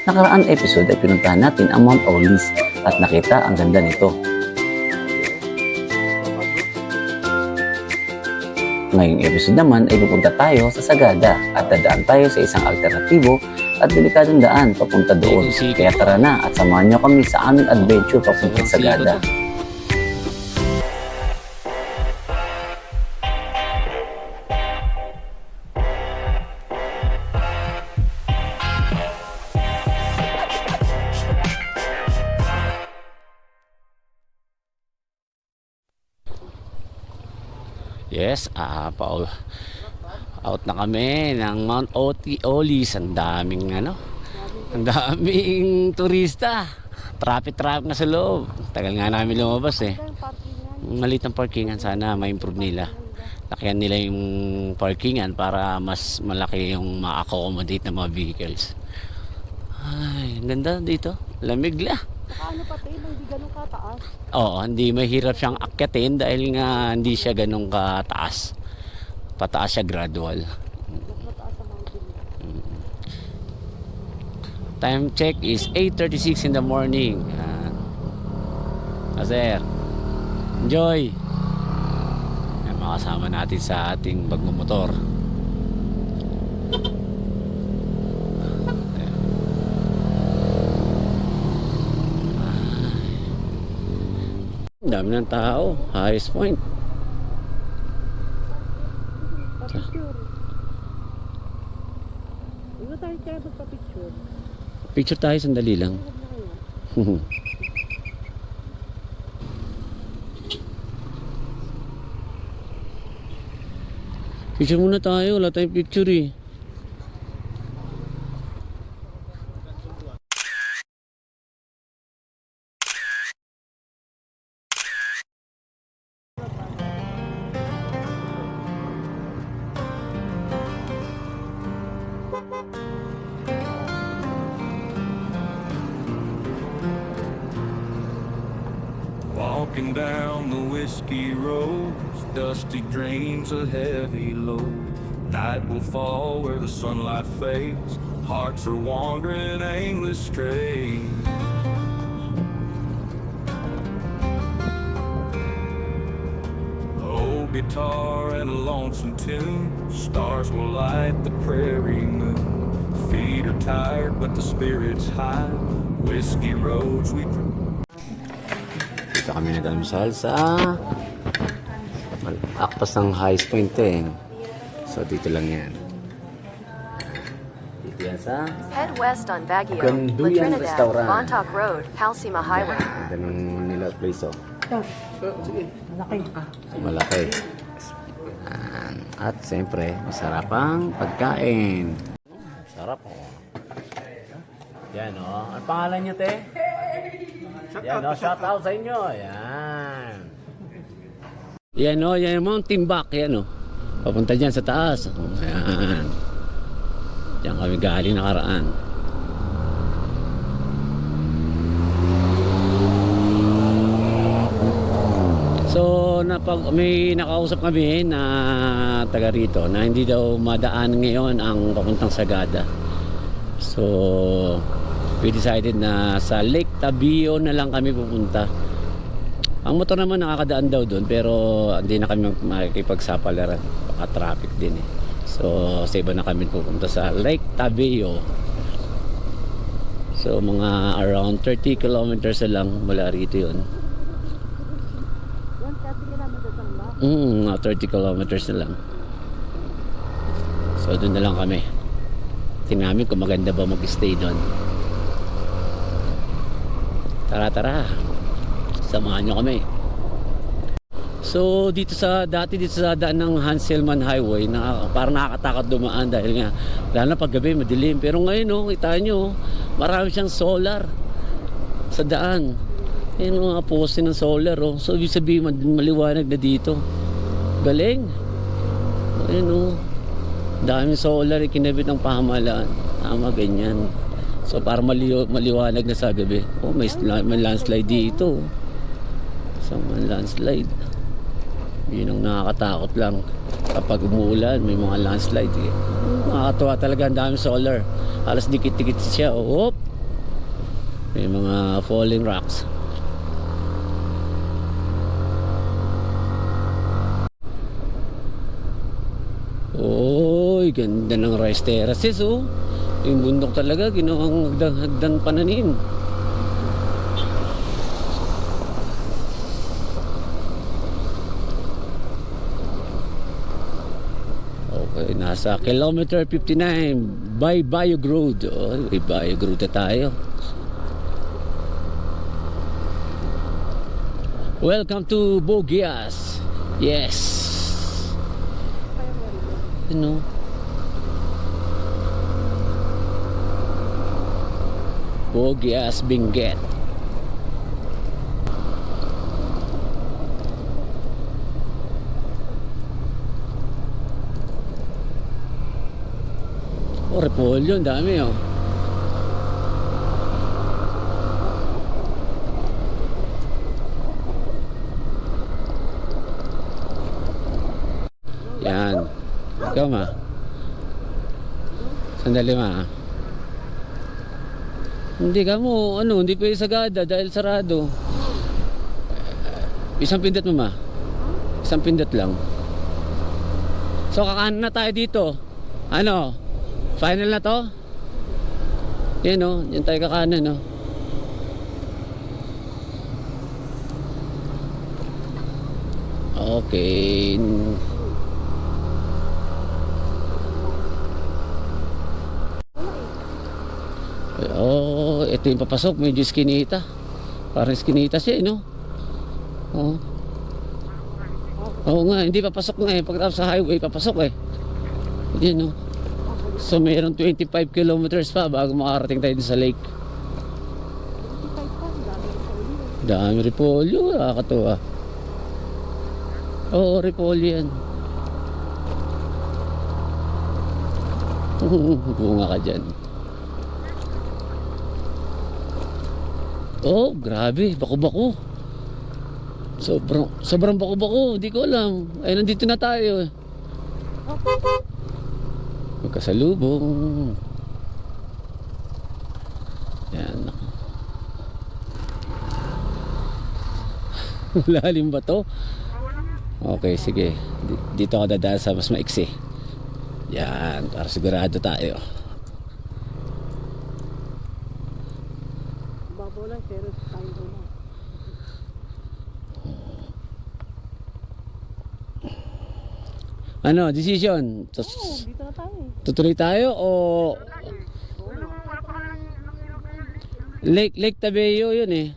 Nakaraan episode ay pinuntahan natin ang Mount Olive at nakita ang ganda nito. Ngayong episode naman ay pupunta tayo sa Sagada at dadaan tayo sa isang alternatibo at delikadong daan papunta doon. Kaya tara na at samahan niyo kami sa aming adventure papunta sa Sagada. Yes, out na kami ng Mount Olive. Ang daming turista. Traffic na sa loob. Tagal nga namin lumabas eh. Maliit ang parkingan, sana ma-improve nila. Lakihan nila yung parkingan para mas malaki yung ma-accommodate ng mga vehicles. Ay, ang ganda dito. Lamig la. Saka ano pati, hindi ganun kataas. Oo, hindi mahirap siyang akyatin dahil nga hindi siya ganun kataas. Pataas siya gradual. Mas mataas ang mountain. Time check is 8:36 in the morning. Sir, enjoy! Yan, makasama natin sa ating pagmumotor. Dami ng tao, highest point. Pa-picture. Ano tayo kaya magpa-picture? Picture tayo, sandali lang. Huwag na kaya. Picture muna tayo, wala tayong picture eh. Walking down the whiskey roads, dusty dreams a heavy load. Night will fall where the sunlight fades. Hearts are wandering aimless strays. Old guitar and a lonesome tune. Stars will light the prairie moon. Feet are tired but the spirit's high. Whiskey roads we Dito kami nag-almusal sa akpas ng highest point eh. So dito lang yan. Dito yan sa Head west on Baguio, La Ganduyan Trinidad, Restaurant. Montauk Road, Halsima Highway. Ganda ng nila place oh. Sige, malaki. Malaki. At siyempre, masarapang pagkain. Sarap oh. Yan oh. Ang pangalan niyo te? Yan o, shout out sa inyo. Yan. Yan o, yan yung Mountain Back. Yan o. Papunta dyan sa taas. Yan. Diyan kami galing nakaraan. So, may nakausap kami na taga rito na hindi daw madaan ngayon ang papuntang Sagada. So, we decided na sa Lake Tabio na lang kami pupunta. Ang motor naman nakakadaan daw doon pero hindi na kami makikipagsapalaran. Baka traffic din eh. So sa iba na kami pupunta sa Lake Tabio. So mga around 30 kilometers na lang mula rito yun. 130 kilometers lang ba? 30 kilometers na lang. So doon na lang kami. Tingnan namin kung maganda ba mag-stay doon. Tara, samahan nyo kami. So dito sa daan ng Hanselman Highway parang nakakatakot dumaan dahil nga lalo na paggabi madilim. Pero ngayon kita nyo marami siyang solar sa daan. Ayun mga poste ng solar So ibig sabihin maliwanag na dito. Galing. Ayun daming solar ikinabit ng pamahalaan. Tama ganyan. So para maliwanag na sa gabi. May landslide dito. So may landslide. Yun ang nakakatakot lang. Kapag umuulan, may mga landslide. Nakakatuwa talaga, ang daming solar. Halos dikit-dikit siya. May mga falling rocks. Oy, ganda ng rice terraces oh. Yung bundok talaga ginawang hagdan pananim. Okay, nasa kilometer 59 by Bayog Road. Oh, by Bayog Road na tayo. Welcome to Bogias. Yes. Ano? Bogias Benguet. Oh, repolyo, ang dami oh. Yan. Ikaw ma. Sandali ma. Hindi ka mo, ano, hindi pwede sagada dahil sarado. Isang pindot mo ma. Isang pindot lang. So kakanan na tayo dito. Ano? Final na to? Yan o, yan tayo kakanan o. Okay. Oh, ito yung papasok, medyo skinita. Parang skinita siya, no? Oo. Oo nga, hindi papasok nga eh. Pagkatapos sa highway, papasok eh. Hindi, no? So, mayroon 25 kilometers pa bago makarating tayo sa lake. Dami repolyo, nakakatuwa. Oo, repolyo yan. Bunga ka dyan. Oh, grabe, bako-bako. Sobrang bako-bako, hindi ko alam. Ay, nandito na tayo. Magkasalubong. Yan. Lalim ba to? Okay, sige. Dito ako dadaan sa mas maiksi. Yan, para sigurado tayo. Babolan, pero tayo na. Ano, decision? Oo, dito na tayo eh. Tutuloy tayo o Lake Tabeo yun eh.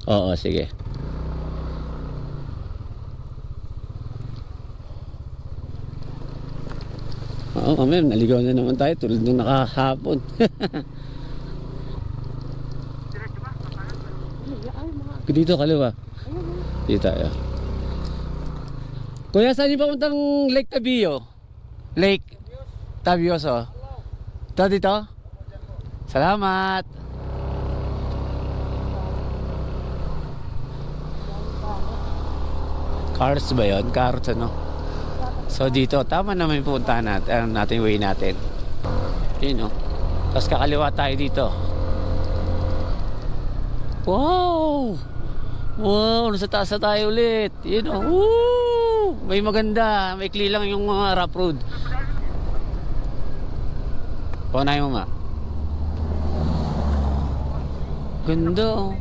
Oo, sige. Oo, ma'am, naligaw na naman tayo tulad nung nakahapon. Dito kaliwa. Dito tayo. Kuya, saan yung papuntang Lake Tabio? Lake Tabios, oh. Ito, dito? Salamat. Cars ba yun? Cars, ano? So, dito, tama naman yung pupuntahan natin, yung way natin. Yun, oh. Tapos kakaliwa tayo dito. Wow! Wow, nasa taas na tayo ulit. Yun, oh. Woo! May maganda, may ikli lang yung mga rough road. Paunahin mo ma. Ganda oh.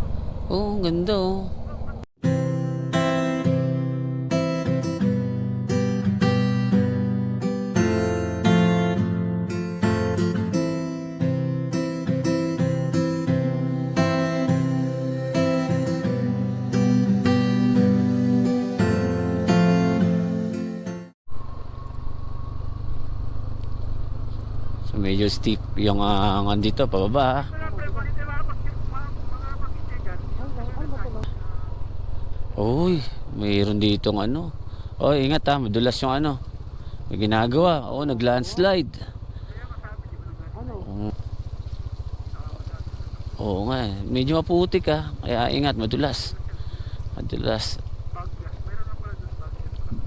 Oh, ganda oh. Medyo steep yung andito pababa. Uy, mayroon ditong ano. Oh, ingat ha, madulas yung ano. May ginagawa. Oh, nag-landslide. Oo nga, medyo maputik ha. Kaya ingat, madulas. Madulas.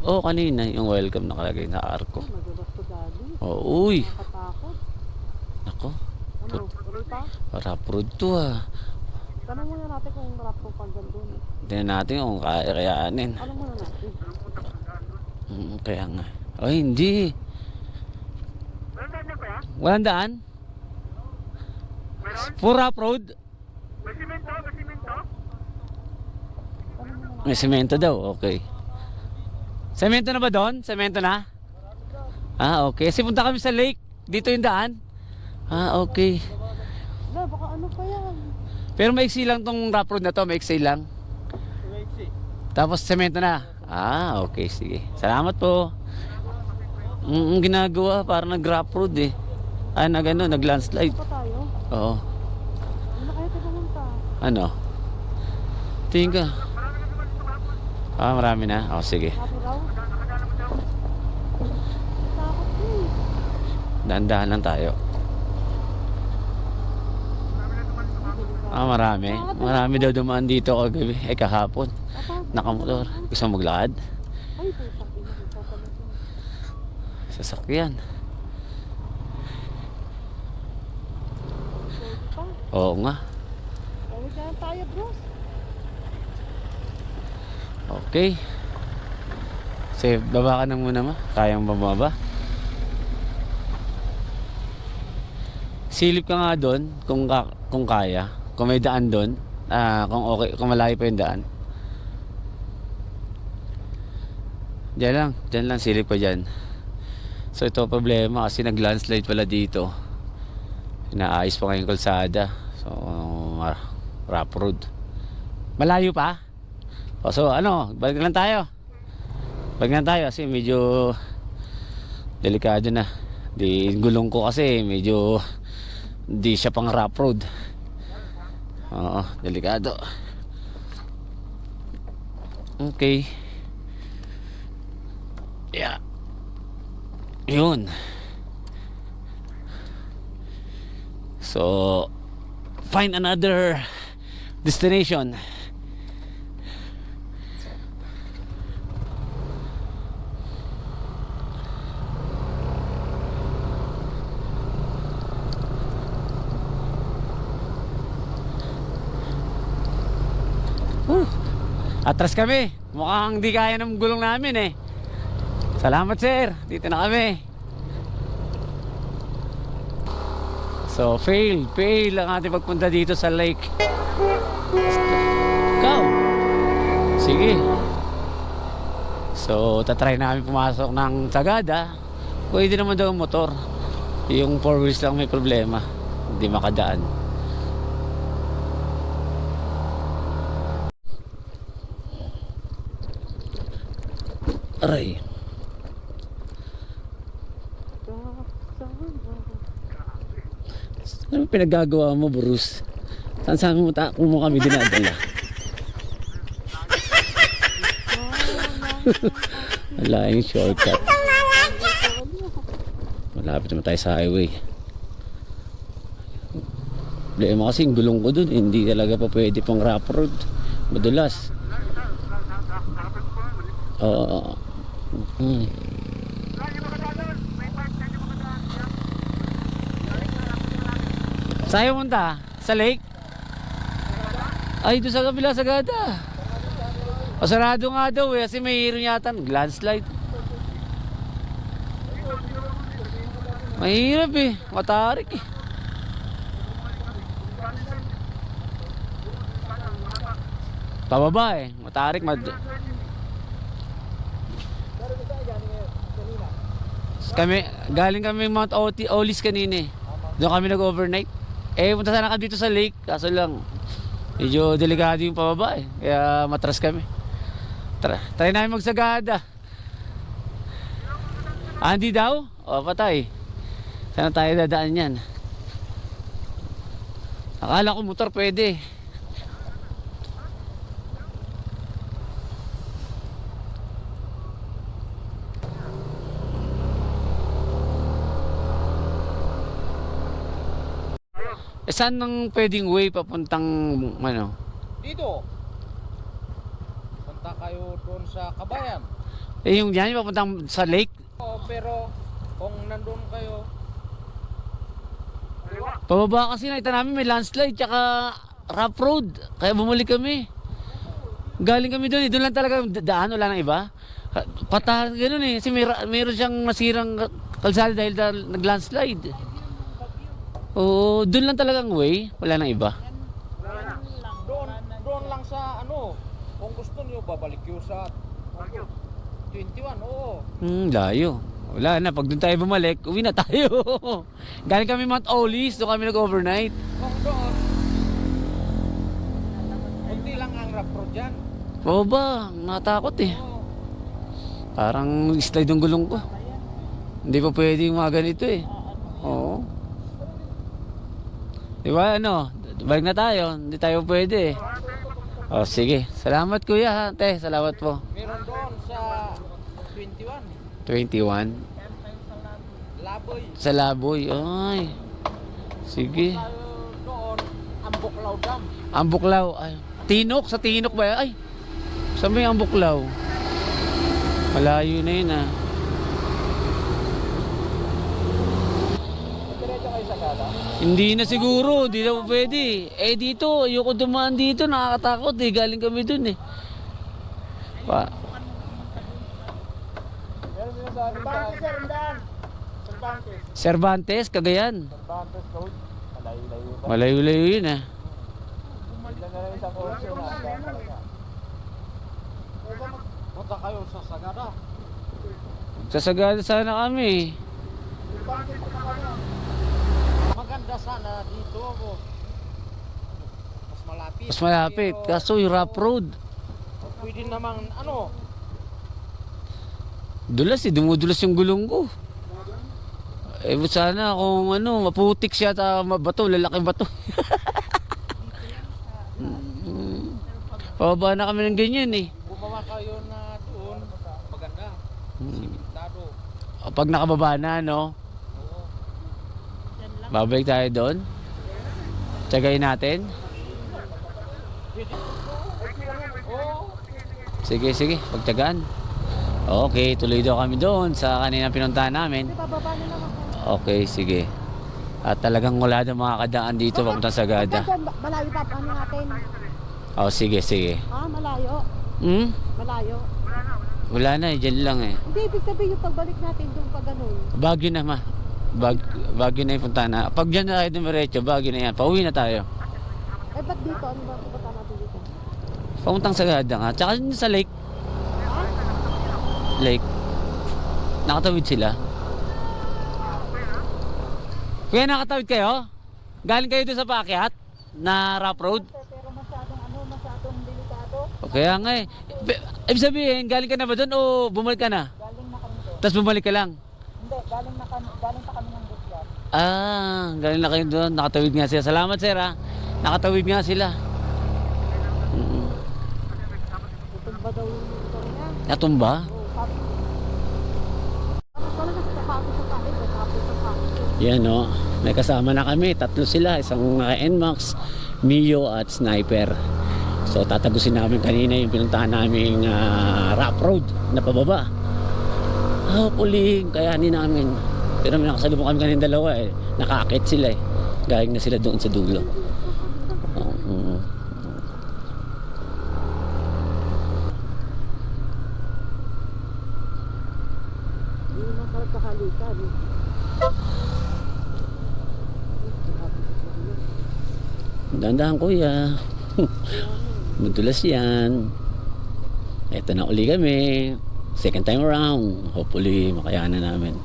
Oh, kanina yung welcome nakalagay na arko. Oh, uy. Nako. Ano? Tuloy pa? Rough road to ah. Tanong muna natin kung rap po pagdan doon. Tingnan natin kung kayaanin. Ano muna natin? Kaya nga. Ay, hindi. Walang daan? For rough road? May semento daw, okay. Semento na ba doon? Semento na? Ah, okay. Kasi punta kami sa lake. Dito yung daan. Ah, okay. Wala, baka ano pa yan? Pero maiksi lang tong rough road na to, maiksi lang. Tapos semento na. Ah, okay, sige. Salamat po. Ang ginagawa, parang nag-rough road eh. Ah, nag-landslide. Pa tayo? Oo. Ano na kaya tayo pumunta? Ano? Tingin ka. Ah, marami na. Oh, sige. Happy raw? Takot eh. Dahan-dahan lang tayo. Ah, marami. Marami daw dumaan dito kagabi. Ay, kahapon. Nakamotor. Gusto mo maglakad? Ay, putang ina. Ipapalito. Sasakyan. Pwede pa. Oo nga. Tawid na lang tayo, bros. Okay. Sige, baba ka na muna ma. Kayang bumaba. Silip ka nga doon kung kaya. Kung may daan doon. Kung okay, kung malayo pa yung daan. Diyan lang silip ko dyan. So ito problema kasi nag-landslide pala dito. Inaayos pa ngayong kalsada. So rough road. Malayo pa? O, so ano, balik lang tayo. Balik lang tayo kasi medyo delikado na. Di gulong ko kasi medyo di siya pang rough road. Oo, delikado. Okay. Yeah. Yun. So find another destination. Atras kami. Mukhang di kaya ng gulong namin eh. Salamat sir. Dito na kami. So fail ang ating pagpunta dito sa lake. Ikaw. Sige. So tatry namin pumasok ng Sagada. Pwede naman daw ang motor. Yung 4 wheels lang may problema. Hindi makadaan. Aray. Ano pinagagawa mo, Bruce? Saan mo kami dinadala? Wala yung shortcut. Malapit naman tayo sa highway. Problema kasi yung gulong ko dun, hindi talaga pa pwede pang rough road. Madulas. Oo. Saan punta? Sa lake? Ay, doon sa kabila, Sagada. O, sarado nga daw eh, kasi may yata landslide. Mahirap eh, matarik eh. Pababa eh, matarik galing kami Mount Olis kanina eh. Doon kami nag-overnight. Eh, punta sana kami dito sa lake. Kaso lang, medyo delikado yung pababa eh. Kaya matras kami. Try namin magsagada. Hindi daw? O, patay. Sana tayo dadaan yan. Akala ko motor pwede. Saan nang pwedeng way papuntang ano? Dito. Punta kayo doon sa Kabayan. Yung diyan papuntang sa lake? Oo, pero kung nandun kayo Pababa kasi nakita namin may landslide tsaka rough road. Kaya bumalik kami. Galing kami doon. Doon lang talaga daan. Wala nang iba. Patahan gano'n eh. Kasi mayroon siyang nasirang kalsada dahil nag-landslide. Oo, doon lang talagang way. Wala nang iba. Doon lang sa ano, kung gusto niyo babalik yung sa 21, oo. Layo. Wala na. Pag doon tayo bumalik, uwi na tayo. Galing kami Mount Olis. Doon kami nag-overnight. Kung doon, kunti lang ang rough road dyan. Oo ba? Natakot eh. Oo. Parang slide yung gulong ko. Hindi pa pwede yung mga ganito eh. Oo. Diba ano? Balik na tayo. Hindi tayo pwede eh. Oh, sige. Salamat kuya ha. Te, salamat po. Meron doon sa 21, 21. Laboy. Sa Laboy. Ay. Sige. Tayo doon, Ambuklaw Dam. Ambuklaw. Ay. Tinok. Sa Tinok ba? Ay. Saan ba yung Ambuklaw? Malayo na yun ah. Diretso kayo sa gala. Hindi na siguro, di na pwede. Eh dito, ayoko dumaan dito, nakakatakot eh. Galing kami dun eh. Meron din sa akin dyan. Cervantes, Cagayan. Cervantes Road. Malayo-layo pa. Malayo-layo yun ah. Bigla na rin sa kurso na. Punta kayo sa Sagada. Sasagada sana kami. Maganda sana dito ako. Mas malapit. Mas malapit, Pero kaso yung rough road. pwede namang ano, Dulas eh, dumudulas yung gulong ko. Eh sana kung ano, maputik siya at mabato, lalaking bato. Pababa na kami ng ganyan eh. gumawa kayo na doon, maganda. Simentado. Pag nakababa na, no? Oo. Babalik tayo doon. Tsagayin natin. Oo. Sige, sige, pagtyagaan. Okay, tuloy daw kami doon sa kanina pinuntahan namin. Di ba, baba na naman ako. Okay, sige. At talagang wala na mga kadaan dito papunta sa Sagada. Malayo pa, ano natin? Oh, sige, sige. Ha, malayo. Malayo. Wala na eh, dyan lang eh. Hindi, ibig sabihin yung pagbalik natin doon pa ganun. Baguio na ma. Baguio na yung punta na. Pag dyan na tayo dumiretso, Baguio na yan. Pauwi na tayo. Eh, ba't dito? Ano ba pupunta natin dito? Pamuntang Sagada nga. Tsaka dun sa lake. Lake. Nakatawid sila. Kuya, nakatawid kayo? Galing kayo doon sa paakyat? Na rough road? Pero masyadong delikado. Kaya nga eh. Ibig sabihin, galing ka na ba doon o bumalik ka na? Galing na kami doon. Tapos bumalik ka lang? Hindi, galing pa kami ng Busgat. Galing na kayo doon. Nakatawid nga sila. Salamat sir ha. Nakatawid nga sila. Tutumba daw yung motor niya. Natumba? Oo, sabi ko. Tapos wala na sa kapit sa kapit. Sa kapit. Yan o. May kasama na kami. Tatlo sila. Isang NMAX, Mio at Sniper. So tatagusin namin kanina yung pinuntahan naming rough road na pababa. Puling kayanin namin. Pero may nakasalubong kami kanina dalawa eh. Nakaakit sila eh. Galing na sila doon sa dulo. Hindi naman kahalikan. Dandahan kuya. Madulas yan. Eto na uli kami. Second time around. Hopefully makayanan namin.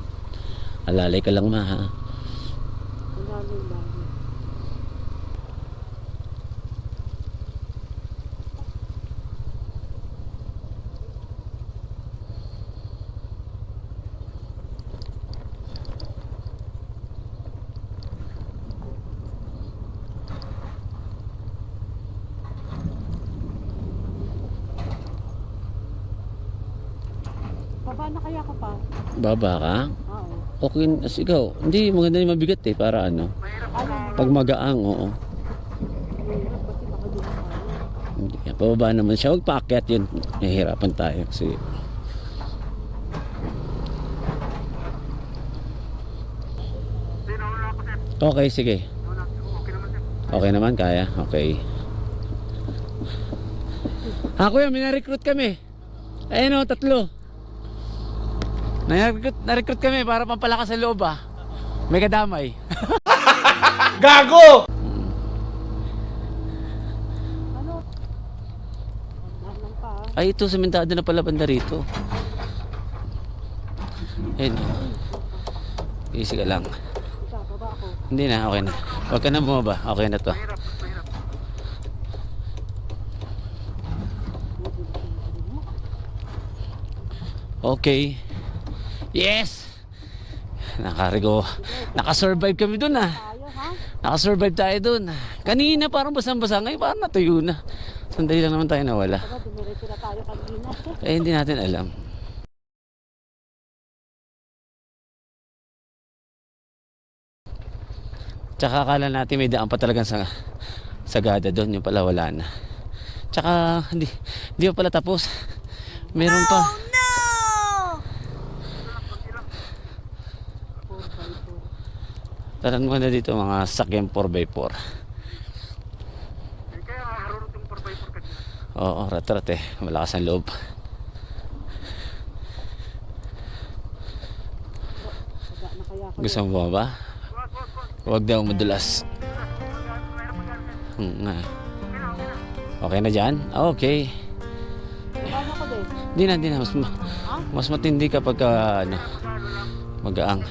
Alalay ka lang ma ha. Ang daming bago. Baba na kaya ka pa? Baba ka? Oo. Okay, ikaw. Hindi, maganda yung mabigat eh. Para ano. Pag magaang, oo. Mahirap kasi baka doon tayo. Hindi, pababa naman siya. Huwag paakyat yun. Nahihirapan tayo. Kasi okay, sige. Okay naman, kaya? Okay. Kuya, may na-recruit kami. Ayun o, 3. Na-recruit kami para pampalakas sa loob ah. May kadamay. Ano? Nanang pa. Ay, ito, sementado na pala banda rito. Ayun. Easy ka lang. Baba ako. Hindi na, okay na. Huwag ka na bumaba. Okay na to. Okay. Yes! Nakarigo. Nakasurvive kami dun ah. Tayo ha? Nakasurvive tayo dun. Kanina parang basang-basa. Ngayon parang natuyo na. Sandali lang naman tayo nawala. Diba, dumiretso na tayo kanina. Eh, hindi natin alam. Tsaka akala natin may daan pa talagang sa sagada doon. Yung pala wala na. Tsaka hindi pa pala tapos. Meron pa. Taran mo na dito mga sakyan 4x4. Oo, rat-rat eh. Malakas ang loob. Baba na kaya ako. Gusto mo bumaba? Huwag daw madulas. Nga. Okay na dyan? Okay. Baba na ako din. Hindi na. Mas matindi kapag ano, magaang.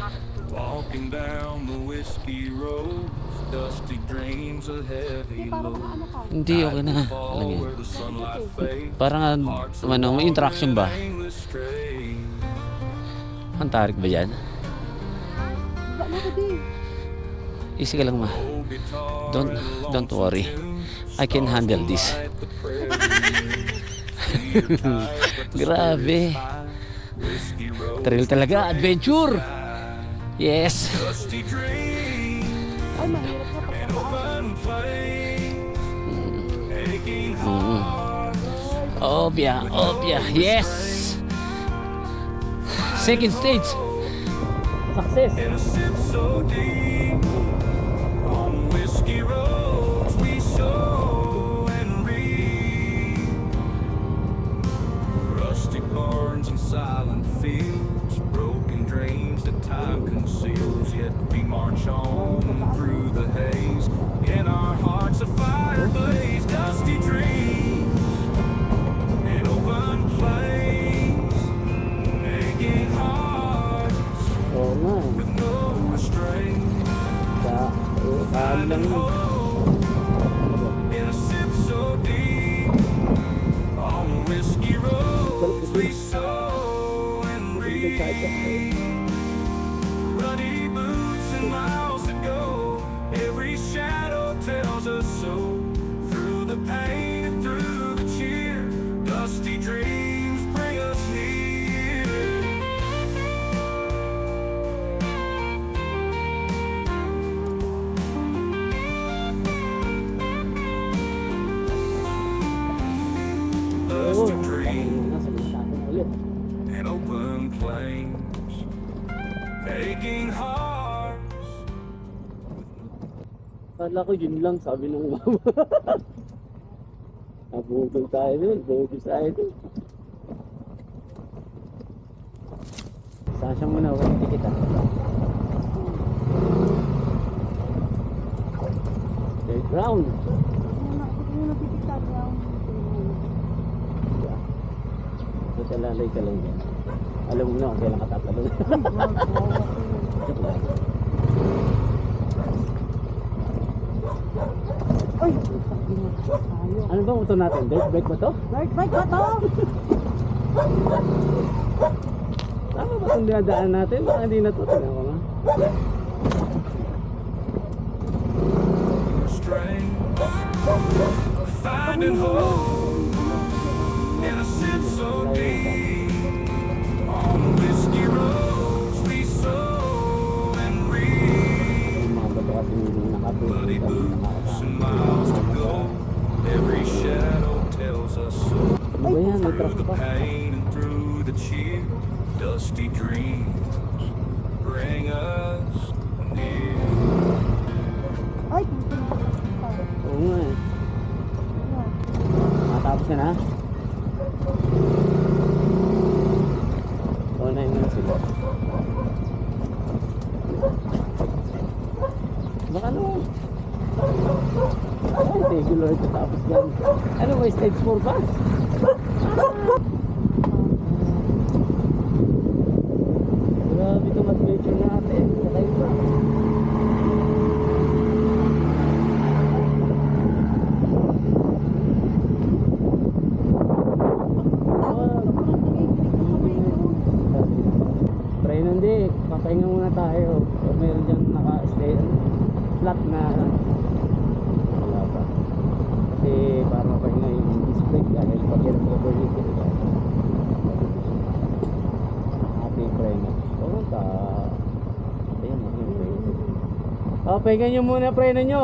Walking down the whiskey road, dusty dreams of heavy Hindi, parang load. ano ka. Hindi, okay na. Alam Fall yan. where the sunlight fades. Parang ano, may interaction ba? Aimless strays. Ang tarik ba dyan? Baba na ako din. Easy ka lang ma. Old guitar Don't and don't lonesome worry. tunes. I can handle this. Light the praise. Cedar tired, but the Grabe. spirit's high. Whiskey road, Thrill talaga, adventure. Yes. dusty dreams Ay, mahirap na and pagkakaan. open flames. Aching hearts. Obya. Yes. Second stage. Success. In a sip so deep on whiskey roads we sow and reap. Rusty barns and silent fields, broken dreams that time conceals. Yet we march on through the haze. In our hearts a fire blaze, dusty dreams and open flames, aching hearts Oo nga. with no restraint. Saan lang In a sip so deep on whiskey roads we sow and reap. Ruddy boots and miles to go. Every shadow tells us so. Through the pain and through the cheer, dusty dreams bring us near. Dusty dreams and open flames, aching hearts. Kala ko yun lang, sabi ng mama. Nabugol tayo dun, bugol tayo dun. Sasya muna, walang tikit ah. Third round. Hindi na pipigtan niya. So talalay ka lang dyan. Alam mo na kung kailan katatalon. Joke lang. Ay, tayo. Ano ba motor natin? Dirt bike ba to? Right, right ba to? Tama ba itong dinadaan natin? Baka hindi na to. Tingnan ko nga. Restraint, finding hope in a sip so deep on whiskey roads we sow and reap. Yung mga bato kasi hindi Bloody nakatulog. boots and miles to go. Every shadow tells us so. Ano ba yan? May Through truck the pa. pain and through the cheer, dusty dreams bring us near. Ay, dito na. Baka ano? Ay, regular ito tapos yan. Ano ba, stage 4 pa? Grabe itong adventure natin. Sakay pa. Try hindi, papahinga muna tayo. O meron dyan naka-stay flat na wala pa. Kasi para mapahinga yung disc brake dahil pag yan overheat ating preno. Oo ka. Ayan, yung preno. Pahinga nyo muna preno nyo.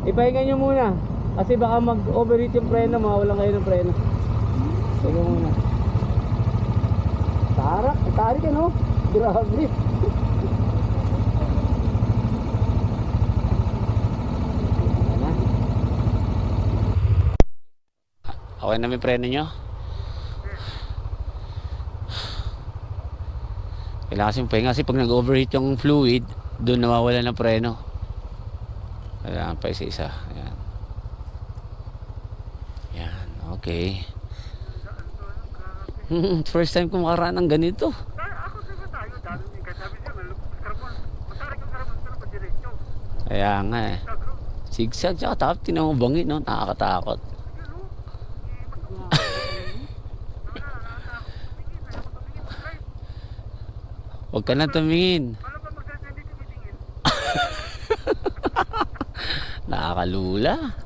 Ipahinga nyo muna. Kasi baka mag-overheat yung preno, mawawalan kayo ng preno. Pahinga muna. Tarik ano? Grabe. Okay na may preno nyo? Kailangan kasing pahinga kasi pag nag-overheat yung fluid, doon nawawala ng preno. Kailangan pa isa-isa. Ayan. Ayan, okay. First time ko makaraan ng ganito. Kaya nga eh. Sigsag tsaka tapos tinamubangin, no? Nakakatakot. Huwag ka na tumingin. Nakakalula.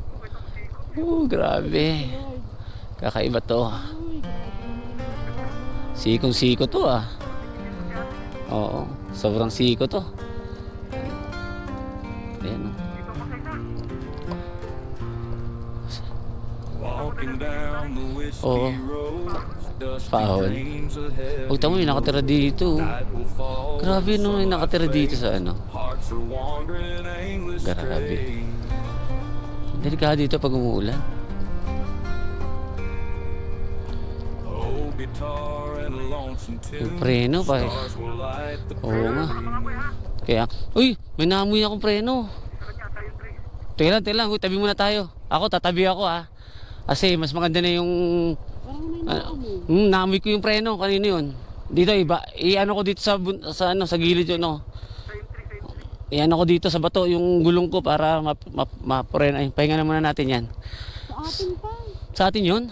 Grabe. Kakaiba to. Sikong siko to ah. Oo, sobrang siko to. Ayan oh. Walking down the whiskey Oo. road, dusty Pahol. dreams of heavy Huwag tamo yung nakatira dito. night will fall. Grabe nung yung nakatira dito sa ano. Hearts are wandering aimless Grabe. stray. Delikado dito pag umuulan. Oh, guitar and a lonesome tune. Yung preno pa eh. Stars will light the Oo nga. prairie. Kaya, uy, may naamoy akong preno. Teka lang, uy, tabi muna tayo. Ako, tatabi ako ah. Kasi mas maganda na yung naamoy ko yung preno, kanino yun. Dito iba, i-ano ko dito sa gilid yun, no. I-ano ko dito sa bato yung gulong ko para ma-preno. Ay, pahinga na muna natin yan. Sa atin pa. Sa atin yun?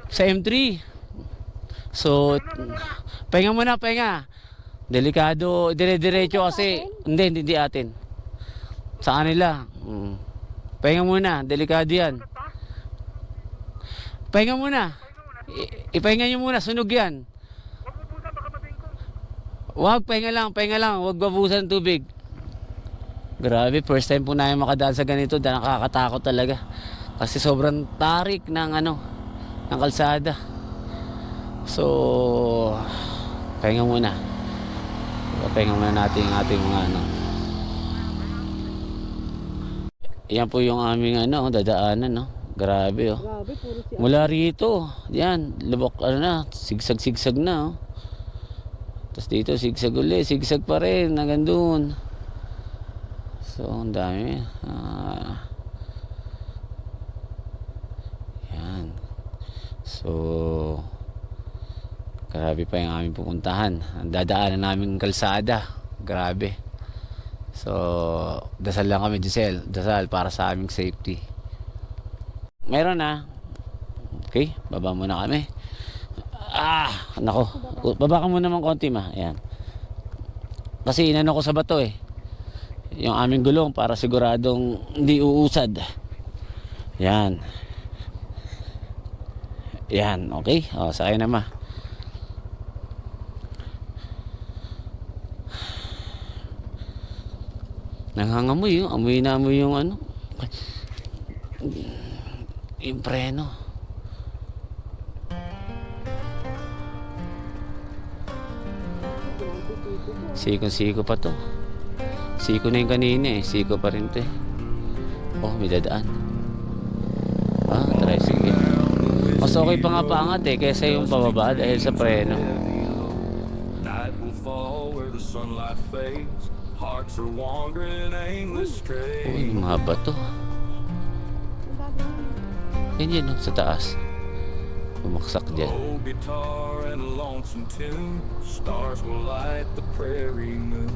Sa M3. So, pahinga muna, pahinga. Delikado, dire-diretso kasi. Hindi atin. Sa kanila. Pahinga muna, delikado yan. Pahinga muna. Ipahinga nyo muna, sunog yan. Wag, pahinga lang. Wag babusan ng tubig. Grabe, first time po namin makadaan sa ganito. Nakakatakot talaga. Kasi sobrang tarik ng ng kalsada. So, pahinga muna. Pahinga muna natin ang ating mga Yan po yung aming dadaanan, no. Grabe, oh. Grabe, puro siya. Mula rito, yan, lubok sigsag-sigsag na, oh. Tapos dito, sigsag uli, sigsag pa rin, hanggang doon. So, ang dami. Yan. So, grabe pa yung aming pupuntahan. Ang dadaanan namin kalsada. Grabe. So, dasal lang kami, Giselle. Dasal para sa aming safety. Meron na. Okay, baba muna kami. Nako. Baba ka muna ng konti, ma. Ayan. Kasi inano ko sa bato eh. Yung aming gulong para siguradong hindi uusad. Yan. Yan, okay. O, sakay na, ma. Nangangamoy yun. Amoy na amoy yung yung preno. Siko pa to. Siko na yung kanina eh. Siko pa rin to eh. Oh, may dadaan. Tricycle. Mas okay pa nga paangat eh kaysa yung pababa dahil sa preno. Night will fall where the sunlight fades. Hearts are wandering aimless Uy, straight. mga bato. Ang gagawin. Yan yan, oh, sa taas. Bumaksak dyan. Old guitar and a lonesome tune. Stars will light the prairie moon.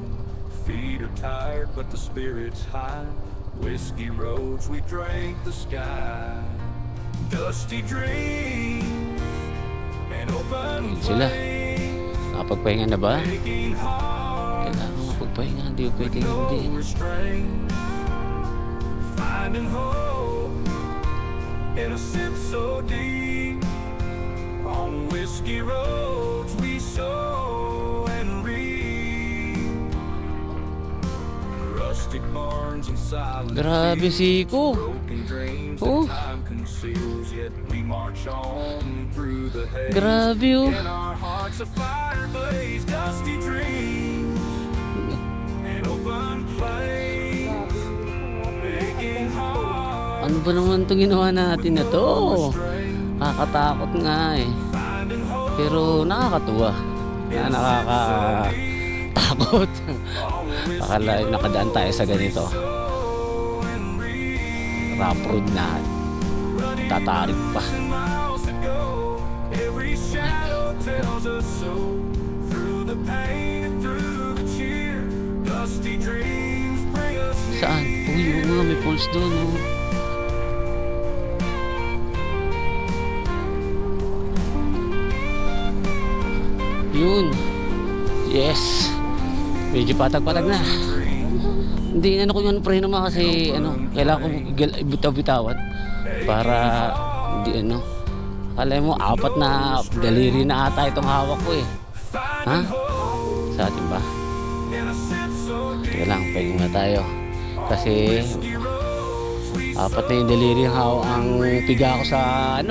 Feet are tired, but the spirit's high. Whiskey roads, we drank the sky. Dusty dreams and open Ayun sila. flames. Nakapagpahinga na ba? Aching hearts, Kailangan mapagpahinga. Hindi ko pwedeng no hindi. restraint. Finding hope in a sip so deep. On whiskey roads we sow and reap. Rustic barns and silent Grabe, fields, Siko. broken dreams Oh. that time conceals. Yet we march on through the haze. Grabe, oh. In our hearts a fire blaze, dusty dreams and open flames. Making hearts Ano ba naman itong ginawa natin na to? Nakakatakot nga eh. finding hope. Pero nakakatuwa. Nakakatakot. Akala nakadaan tayo sa ganito. Rough road na. Tatarik pa. Miles to go. Every shadow tells us so. Through the pain and through the cheer, dusty dreams bring us near. Saan? Uy, oo nga, may pulse doon. Oh. Yun. Yes. Medyo patag-patag na. Hindi, ano ko yung preno mo kasi kailangan ko bitaw-bitawan para hindi Akala mo, 4 na daliri na ata itong hawak ko eh. Ha? Sa atin ba? Teka lang, pwede na tayo. Kasi 4 na yung daliri ang hawak ang piga ko sa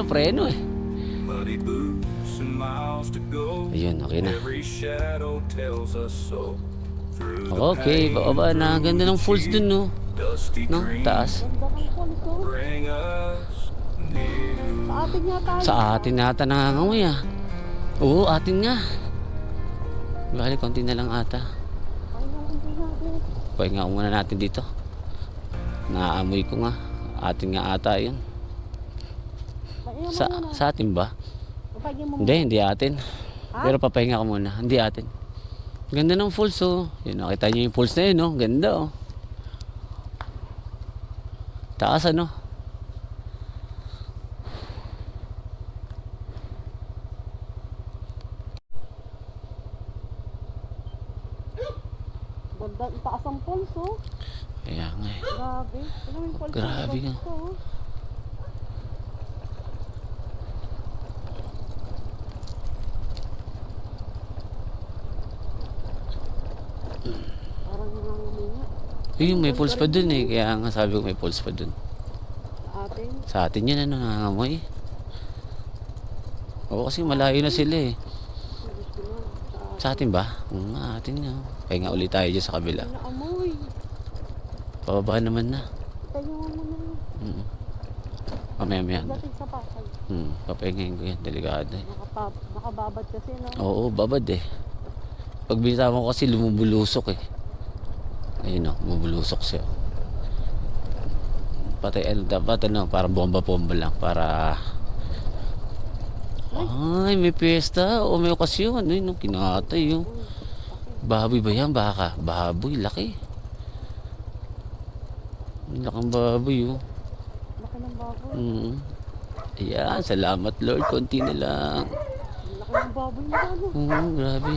preno eh. Muddy boots and miles to go. Ayun, okay na. Every shadow tells us so. Through the Okay, pain, baba na. Ganda ng falls dun, no? dusty No? dreams Taas. Ganda ng pulso. bring us near. Sa atin yata. Sa atin nata nangangamoy ah. Oo, atin nga. Bali, konti na lang ata. Ay, hindi natin. Pahinga ko muna natin dito. Naaamoy ko nga. Atin nga ata yun. Pahinga mo Sa, muna. sa atin ba? Pahinga mo Hindi, hindi atin. Ha? Pero papahinga ko muna. Hindi atin. Ganda ng falls oh. Yun, nakita niyo yung falls na yun oh. Ganda oh. Taas ano? Ganda, ang taas ang pulso. Kaya nga eh. Grabe. Ano yung pulso? Grabe nga. Parang nangangaminga. Yung may falls pa dun eh. Kaya nga sabi ko may falls pa dun. Sa atin. Sa atin yan ano nangangamoy. Oo kasi malayo na sila eh. Gusto na. Sa Sa atin ba? Oo nga, atin nga. Pahinga ulit tayo dyan sa kabila. atin. Naamoy. Pababa naman na. Tayo mo na. Mamaya-maya. Dating sa pasag. Papahingayin ko yan. Delikado eh. Nakababad kasi no. Oo, babad eh. Pag binitama ko kasi lumubulusok eh. Ayun o, bumubulusok siya. Patay, dapat parang bomba-bomba lang para... Ay, may piyesta o may okasyon. Ay, kinatay yun. Baboy ba yan? Baka. Baboy, laki. Lakang baboy yun. Laki ng baboy. Ayan, salamat Lord. Konti na lang. Laki ng baboy na ano. Oo, grabe.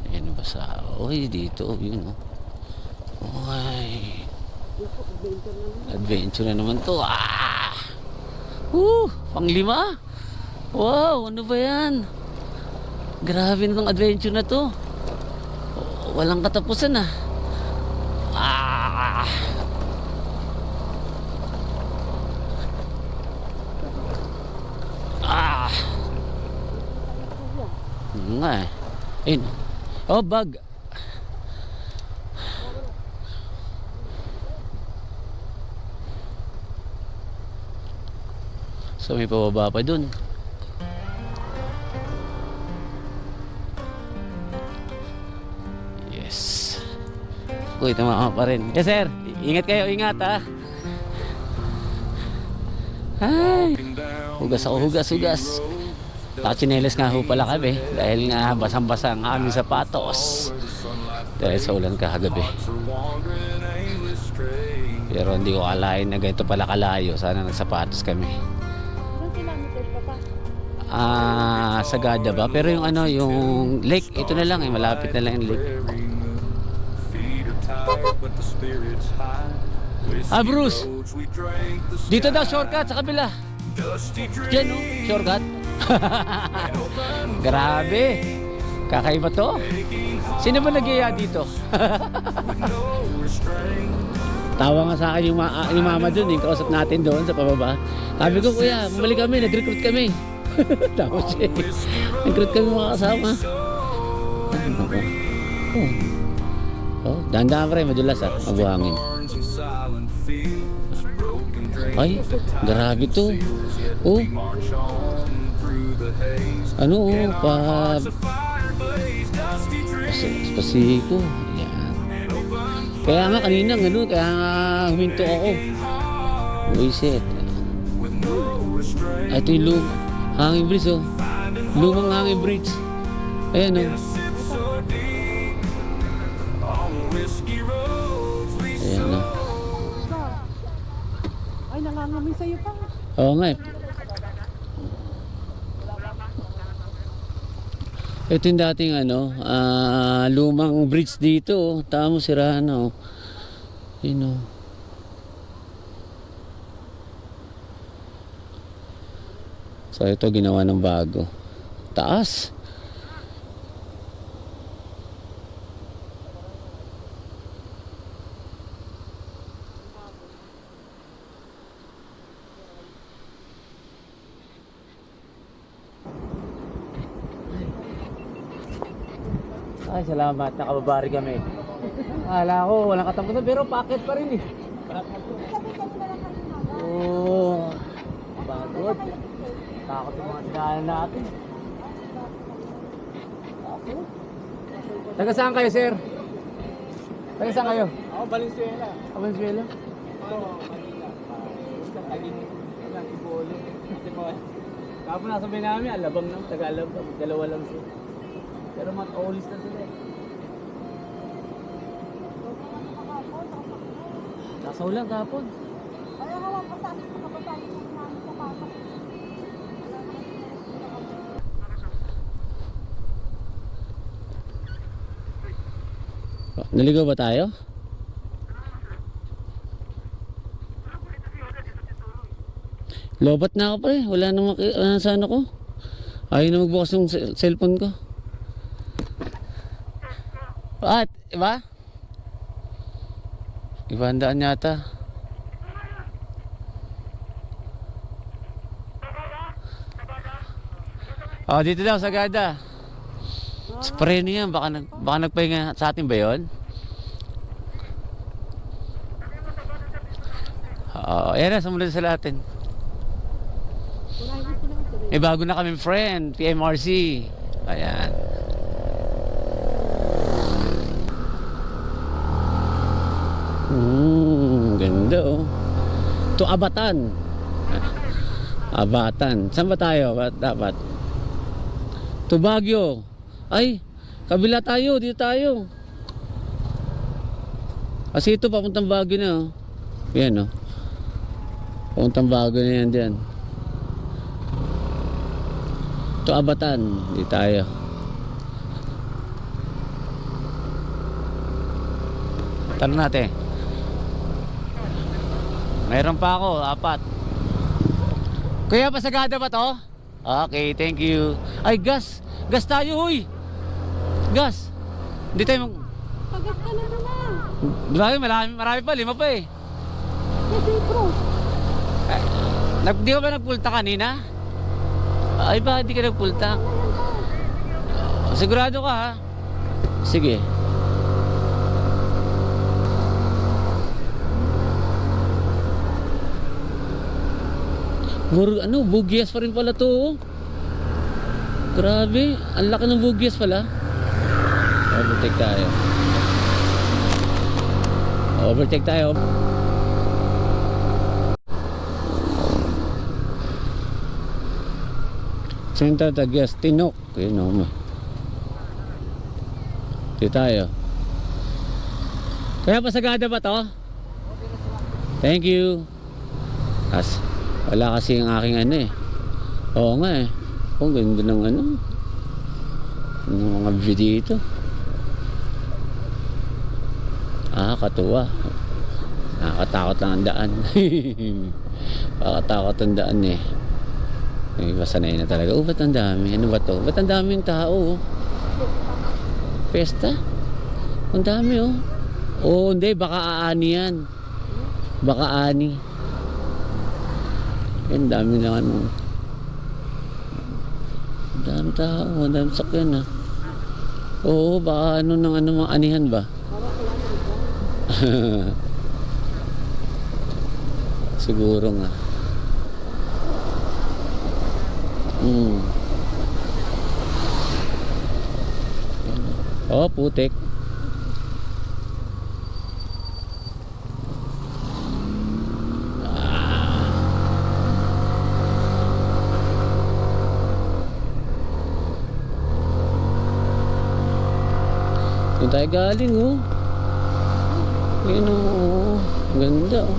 Ayan ba sa... Uy, dito. Yun, oh. Uy. Naku, adventure na naman. Adventure na naman to. Ah! Pang-5. Wow, ano ba yan? Grabe na tong adventure na to. Walang katapusan ah. Ah! Ah! Oo nga eh. Ayun. Oh, bag. So may pababa pa dun. Uy, tumama pa rin. Yes, sir. Ingat kayo, ingat ha. Ay, hugas ako, hugas. Nakachinelas nga ho pala kami dahil nga basang-basa ang aming sapatos dahil sa ulan kahagabi. Pero hindi ko akalain na ganito pala kalayo. Sana nagsapatos kami. Ilang kilometers pa pa? Sagada ba? Pero yung ano, yung lake, ito na lang eh, malapit na lang yung lake. Bruce, dito daw shortcut sa kabila. Diyan no, shortcut. Grabe, kakaiba to. Sino ba nag-iya dito? Tawa nga sa akin yung mama dun, yung kausap natin doon sa pababa. Sabi ko, kuya, bumalik kami, nag-recruit kami. Tapos siya, nag-recruit kami mga kasama. Dahan-dahan pa rin, madulas mabuhangin. Ay, grabe to. Oh, ano Pasiko. Yan. Kaya nga kanina kaya nga huminto ako. Buisit. Ito yung hanging bridge oh. Lumang hanging bridge. Ayan oh. Ayan oh. Ay, nangangamoy sa'yo pa. Oo nga eh. Ito yung dating lumang bridge dito oh. Tamo sirahan na oh. Yun oh. So ito ginawa ng bago. Taas. Ay, salamat. Nakababari kami. Akala ko walang katapusan pero packet pa rin eh. Oh, pagod. Takot yung mga dinaanan natin. Taga saan kayo, sir? Taga saan kayo? Ako, Valenzuela. Valenzuela? Oo, Manila. Isang taging lang Ibolo. Kapag nasabi namin, Alabang lang, Tagalabang. Dalawa lang siya. Pero mag-aulis na sila eh. Nasa ulang kapon. Ay, hawak pa sa akin. Nakapasali ko namin sa papa. Naligaw ba tayo? Lobat na ako pre. Wala na sa ano ko. Ayaw na magbukas yung cellphone ko. At, iba? Ibandaan yata. Oh, dito daw sa Gada. Spray niya, baka nagpahinga sa atin ba yun? Oo, yan na, sumunod sa atin. May bago na kami friend, PMRC. Ayan. Ganda oh. To Abatan. Abatan. Saan ba tayo? Dapat. To Baguio. Ay, kabila tayo, dito tayo. Kasi ito papuntang Baguio na oh. Yan oh. Papuntang Baguio na yan dyan. To Abatan, dito tayo. Tanong natin. Mayroon pa ako, 4. Kuya, pasagada ba to? Okay, thank you. Ay, gas. Gas tayo, huy. Gas. Hindi tayo Pagas ka na naman. marami pa, 5 pa eh. Kasi bro. Di ka ba nagpulta kanina? Ay ba, di ka nagpulta? Sigurado ka ha? Sige. Bugyas pa rin pala to. Grabe, ang laki ng bugyas pala. Butik tayo. Overtake tayo. Senta Tagias, Tinok. Yun o. Dito tayo. Kaya pasagada ba to? Thank you. Wala kasi yung aking ano eh. Oo nga eh. Ang ganda ng ano. Ng mga view dito. Katuwa. Nakakatakot lang ang daan. Nakakatakot ang daan eh. May sanay na talaga. Ba't ang dami? Ano ba to? Ba't ang daming tao? Pesta? Ang dami oh. Oo, hindi. Baka aani yan. Baka ani. Ang dami na ano. Ang dami tao. Ang dami sakyan ah. Oo, baka ano ng ano mga anihan ba? Siguro nga. Oh, putik. Doon tayo galing oh. Yun oh. Ganda oh.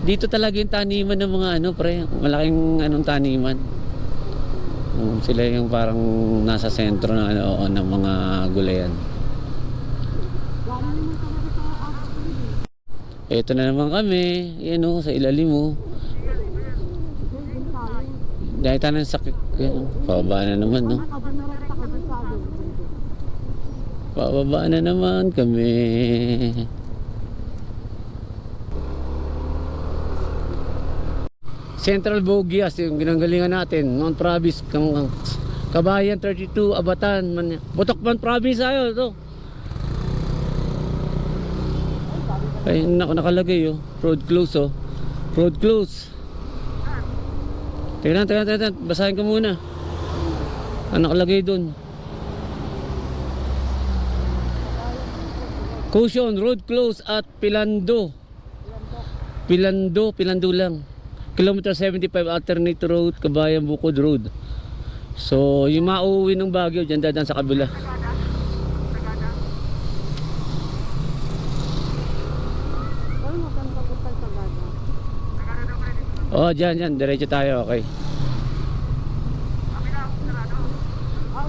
Dito talaga yung taniman ng mga ano pre, malaking anong taniman. Sila yung parang nasa sentro ng ano ng mga gulayan. Ito na naman kami, yan o, sa ilalim mo. Dahil tayo ng sakit, pababa na naman no. Pababa na naman kami. Central Bogias, yung ginanggalingan natin, Mount Province, Kabayan 32, Abatan, Botokban Province ayo to. Ay, nakalagay oh, road close oh. Road close. Teka lang, basahin ko muna. Ano nakalagay doon? Caution, road close at Pilando lang. Kilometer 75 alternate road, Kabayan Bukod Road. So, yung mauwi ng Baguio, dyan dadaan sa kabila. Oh, dyan, diretso tayo, okay.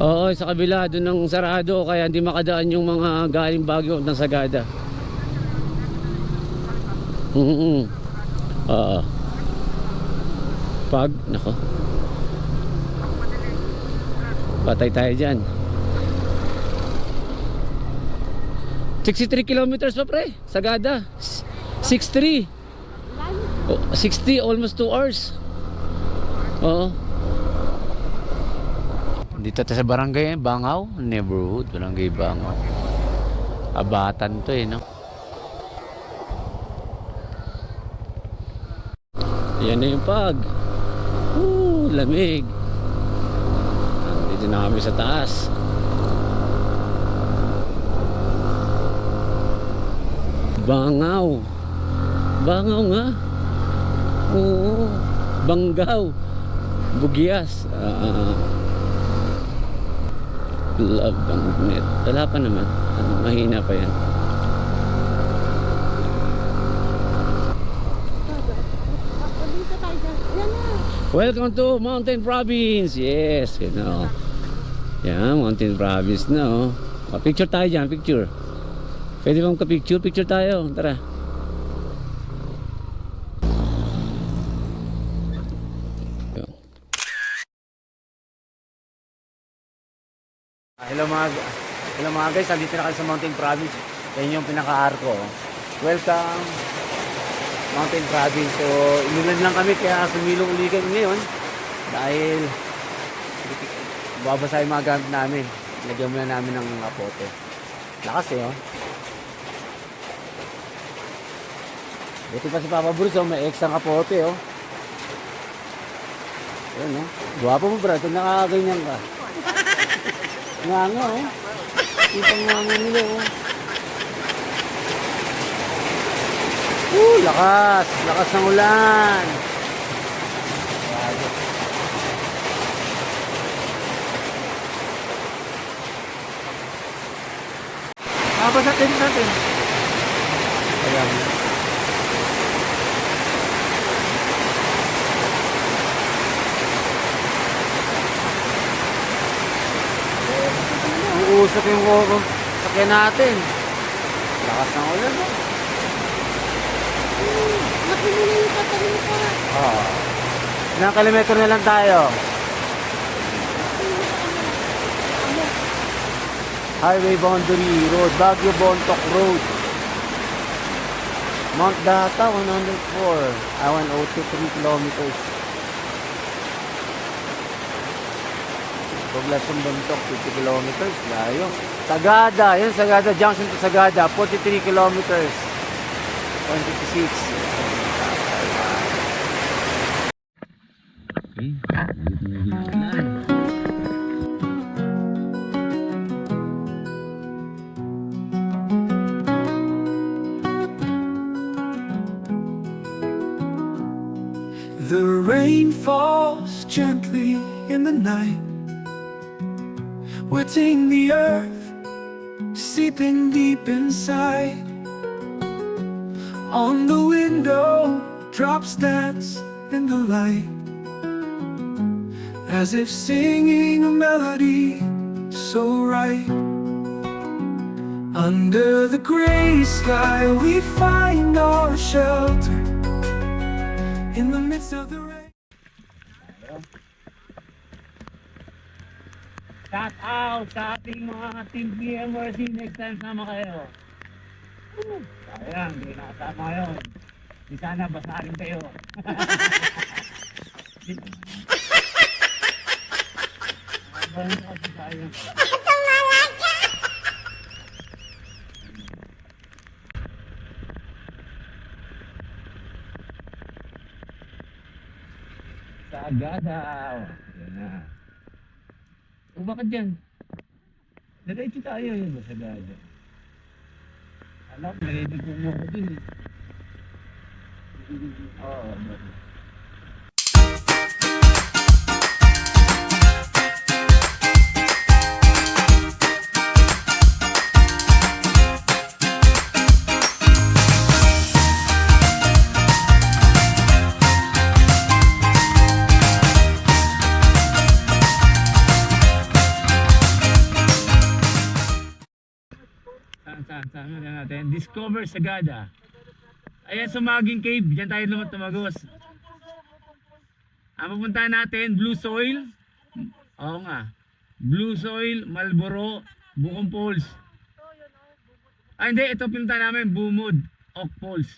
Oo, sa kabila, doon ng sarado, kaya hindi makadaan yung mga galing Baguio ng Sagada. Oo. Nako. Patay tayo dyan. 63 kilometers pa pre, Sagada. 63. Oh, 60, almost 2 hours. Oo. Dito tayo sa barangay Bangaw, neighborhood, barangay Bangaw. Abatan to eh, no? Yan na yung pag. Lamig. Dito na kami sa taas. Bangaw. Bangaw nga. Oo. Banggaw. Bugias. Love ang net. Wala pa naman. Mahina pa yan. Welcome to Mountain Province. Yes, you know. Yan, Mountain Province na oh. Picture tayo dyan, picture. Pwede bang ka-picture? Picture tayo, tara. Hello mga guys, nandito na kayo sa Mountain Province. Yan yung pinaka-arko. Welcome Mountain Province. So, inulan lang kami kaya sumilong uligan ngayon dahil babasa yung mga gamit namin. Lagyan muna namin ng kapote. Lakas eh oh. Buti pa si Papa Bruce oh, may extra kapote oh. Ayan, no? Gwapo mo, brad. Kung nakakaganyan ka. Nga, oh. Ipang nga nila, oh. Lakas! Lakas ng ulan! Nabasa tent natin. Ayan. Uusok yung sakyan natin. Lakas ng ulan, no? Laki mo na yung tatalim ka. Ilang kilometro na lang tayo. Highway Boundary Road, Baguio Bontoc Road. Mount Data, 103 kilometers. Poblacion Bontoc, 50 kilometers. Layo. Sagada, yun Sagada, junction to Sagada, 43 kilometers. 156. The rain falls gently in the night, wetting the earth, seeping deep inside. On the window, drops dance in the light, as if singing a melody so right. Under the gray sky, we find our shelter in the midst of the rain. Shout out sa ating mga team PMRC. Next time sama kayo. Sayang, hindi nakasama yun. Di sana basahin kayo. Sagada. Yan na. O bakit yan? Diretso tayo yun sa Sagada. Alam, narinig ko mo ko dun eh. Oo. Saan na natin? Discover Sagada. Ayan, Sumaging Cave. Diyan tayo naman tumagos. Ang pupuntahan natin, Blue Soil. Oo nga. Blue Soil, Marlboro, Bucong Falls. Ah, hindi. Ito pinuntahan namin, Bumod, Oak Falls.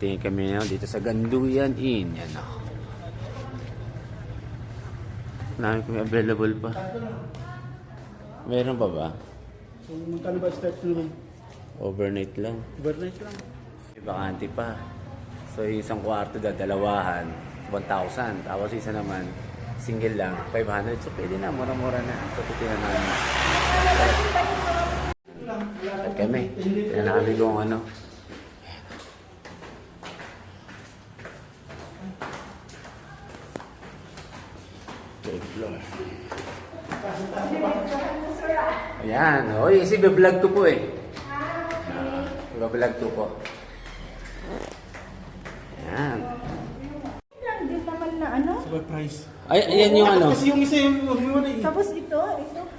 Tingin kami na dito sa Ganduyan Inn. Yan o. Namin kami available pa. Meron pa ba? Magkano ba start nyo? Overnight lang. Overnight lang. May bakante pa. So yung isang kwarto dalawahan, 1,000. Tapos isa naman, single lang, 500. So pwede na, mura-mura na. So titignan namin. At kami, tignan na kami kung ano. Third floor. Ayan. Oy, kasi vlog ko po eh. Vlog ko po. Ayan. Hindi naman na ano. Surprise. Ay, ayan yung ano. Kasi yung isa yung Tapos ito.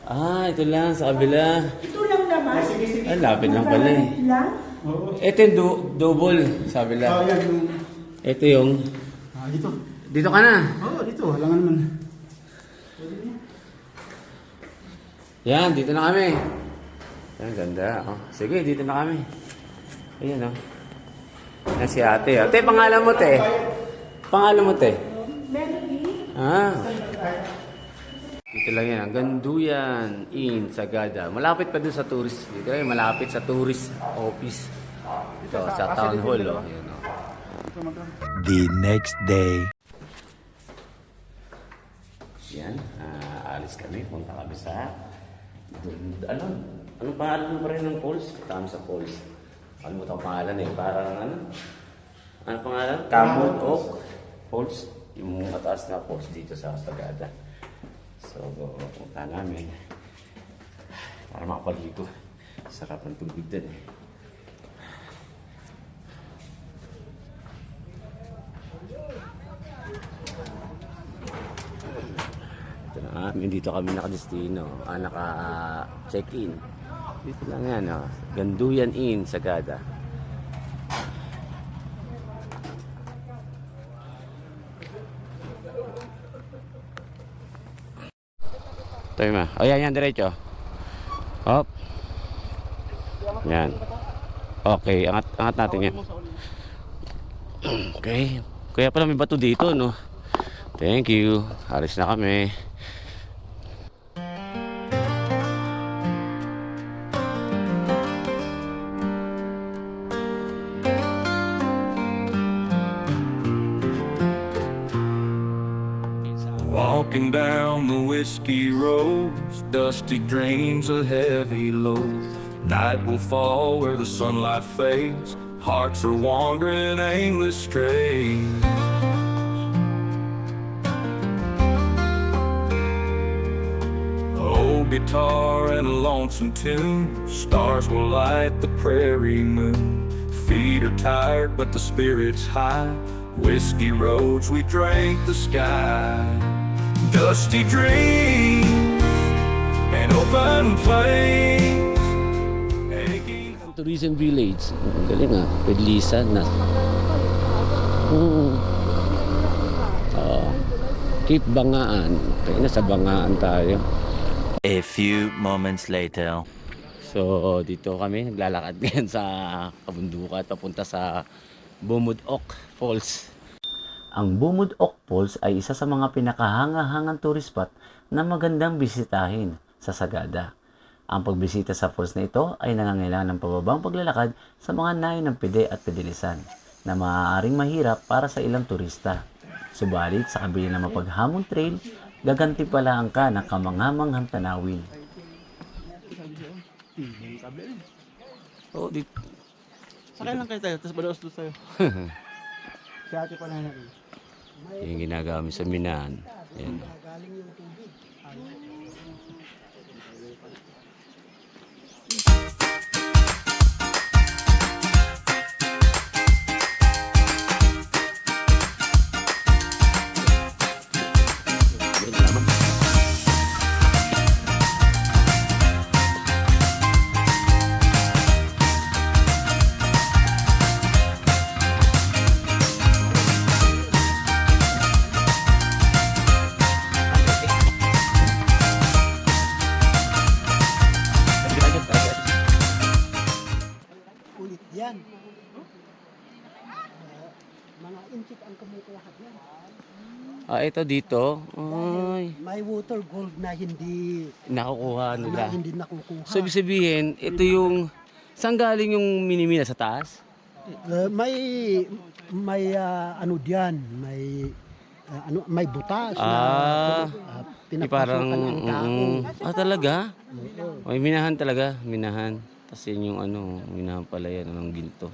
Ah, ito lang sa kabila. Ito lang naman. Ay, lapit lang pala eh. Lang. Ito yung double, sabi lang. yan yung... Ito yung... dito. Dito ka na. Dito. Wala nga naman. Yan, dito na kami. Ang ganda. Oh. Sige, dito na kami. Ayan, oh. Yan si ate. Ate, pangalan mo, te? Pangalan mo, te? Ah. Dito lang yan. Ang Ganduyan Inn, Sagada. Malapit pa dun sa tourist. Dito lang, malapit sa tourist office. Dito, sa town hall, oh. Ayan, oh. The next day. Yan. Alis kami. Punta kami sa... Anong pangalan mo pa rin ng falls? Punta kami sa falls. Kalimutan ko pangalan eh. Parang ano? Ano pangalan? Camel Oak Falls. Yung mataas na falls dito sa Sagada. So, punta namin. Para makapaligo. Sarap ng tubig din eh. Ito na kami. Dito kami nakadestino. Naka-check-in. Dito lang yan, oh. Ganduyan Inn, Sagada. Ito yung O, yan, diretso. Hop. Yan. Okay, angat natin yan. Okay. Kaya pala may bato dito, no? Thank you. Alis na kami. Walking down the whiskey roads, dusty dreams of heavy load. Night will fall where the sunlight fades. Hearts are wandering aimless strays. Old guitar and a lonesome tune. Stars will light the prairie moon. Feet are tired, but the spirit's high. Whiskey roads, we drank the sky. Dusty dreams and open plains. Tourism Village. Ang galing ah. Pedlisan na. Cape Bangaan. Kaya nasa Bangaan tayo. A few moments later. So, dito kami naglalakad ngayon sa kabundukan papunta sa Bumudok Falls. Ang Bumudok Falls ay isa sa mga pinakahanga-hangang tourist spot na magandang bisitahin sa Sagada. Ang pagbisita sa falls na ito ay nangangailangan ng pababang paglalakad sa mga nayon ng pide at pedilisan na maaaring mahirap para sa ilang turista. Subalit sa kabila ng mapaghamong trail, gaganti pala ang ka ng kamanghamanghang tanawin. Oo, dito. Sakay lang kayo tayo, tapos badaos-dos tayo. Si ate pa na natin. Yung ginagawa sa Minahan. Yan. Yan. Mga inchik ang kumukuha yan. Ito dito. Ay, May water gold na hindi nakukuha nila. nakukuha. So, ibig sabihin, ito yung... Saan galing yung minimina? Sa taas? May ano diyan, may butas Ah, na parang... pinapasukan ng tao. talaga? Oo. May minahan talaga. Minahan. Tapos yun yung minahan pala yan. Anong ginto.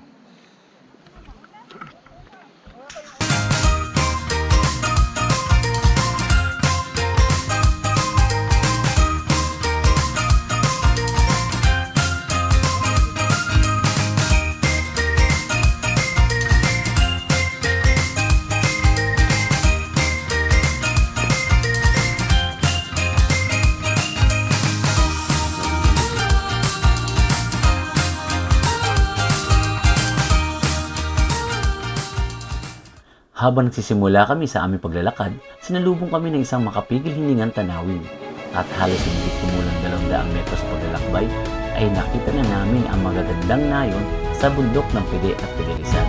Habang nagsisimula kami sa aming paglalakad, sinalubong kami ng isang makapigil hiningang tanawin. At halos hindi kumulang 200 metros paglalakbay, ay nakita na namin ang magagandang nayon sa bundok ng Pide at Pidelisan.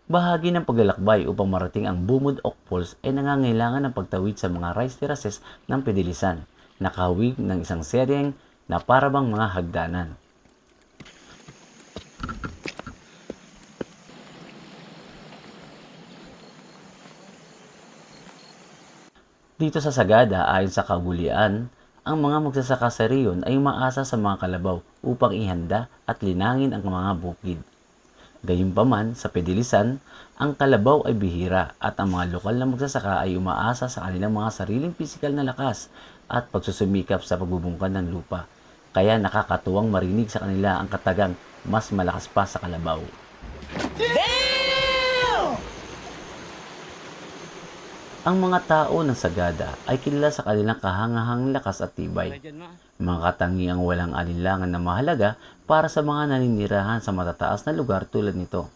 Bahagi ng paglalakbay upang marating ang Bumud Ok Falls ay nangangailangan ng pagtawid sa mga rice terraces ng Pidelisan, nakahawig ng isang seryeng na parabang mga hagdanan. Dito sa Sagada, ayon sa kabulian, ang mga magsasaka sa riyon ay umaasa sa mga kalabaw upang ihanda at linangin ang mga bukid. Gayunpaman, sa Pidelisan, ang kalabaw ay bihira at ang mga lokal na magsasaka ay umaasa sa kanilang mga sariling pisikal na lakas at pagsusumikap sa pagbubungkad ng lupa. Kaya nakakatuwang marinig sa kanila ang katagang mas malakas pa sa kalabaw. Ang mga tao ng Sagada ay kilala sa kanilang kahangahang lakas at tibay. Mga katangiang walang alinlangan na mahalaga para sa mga naninirahan sa matataas na lugar tulad nito.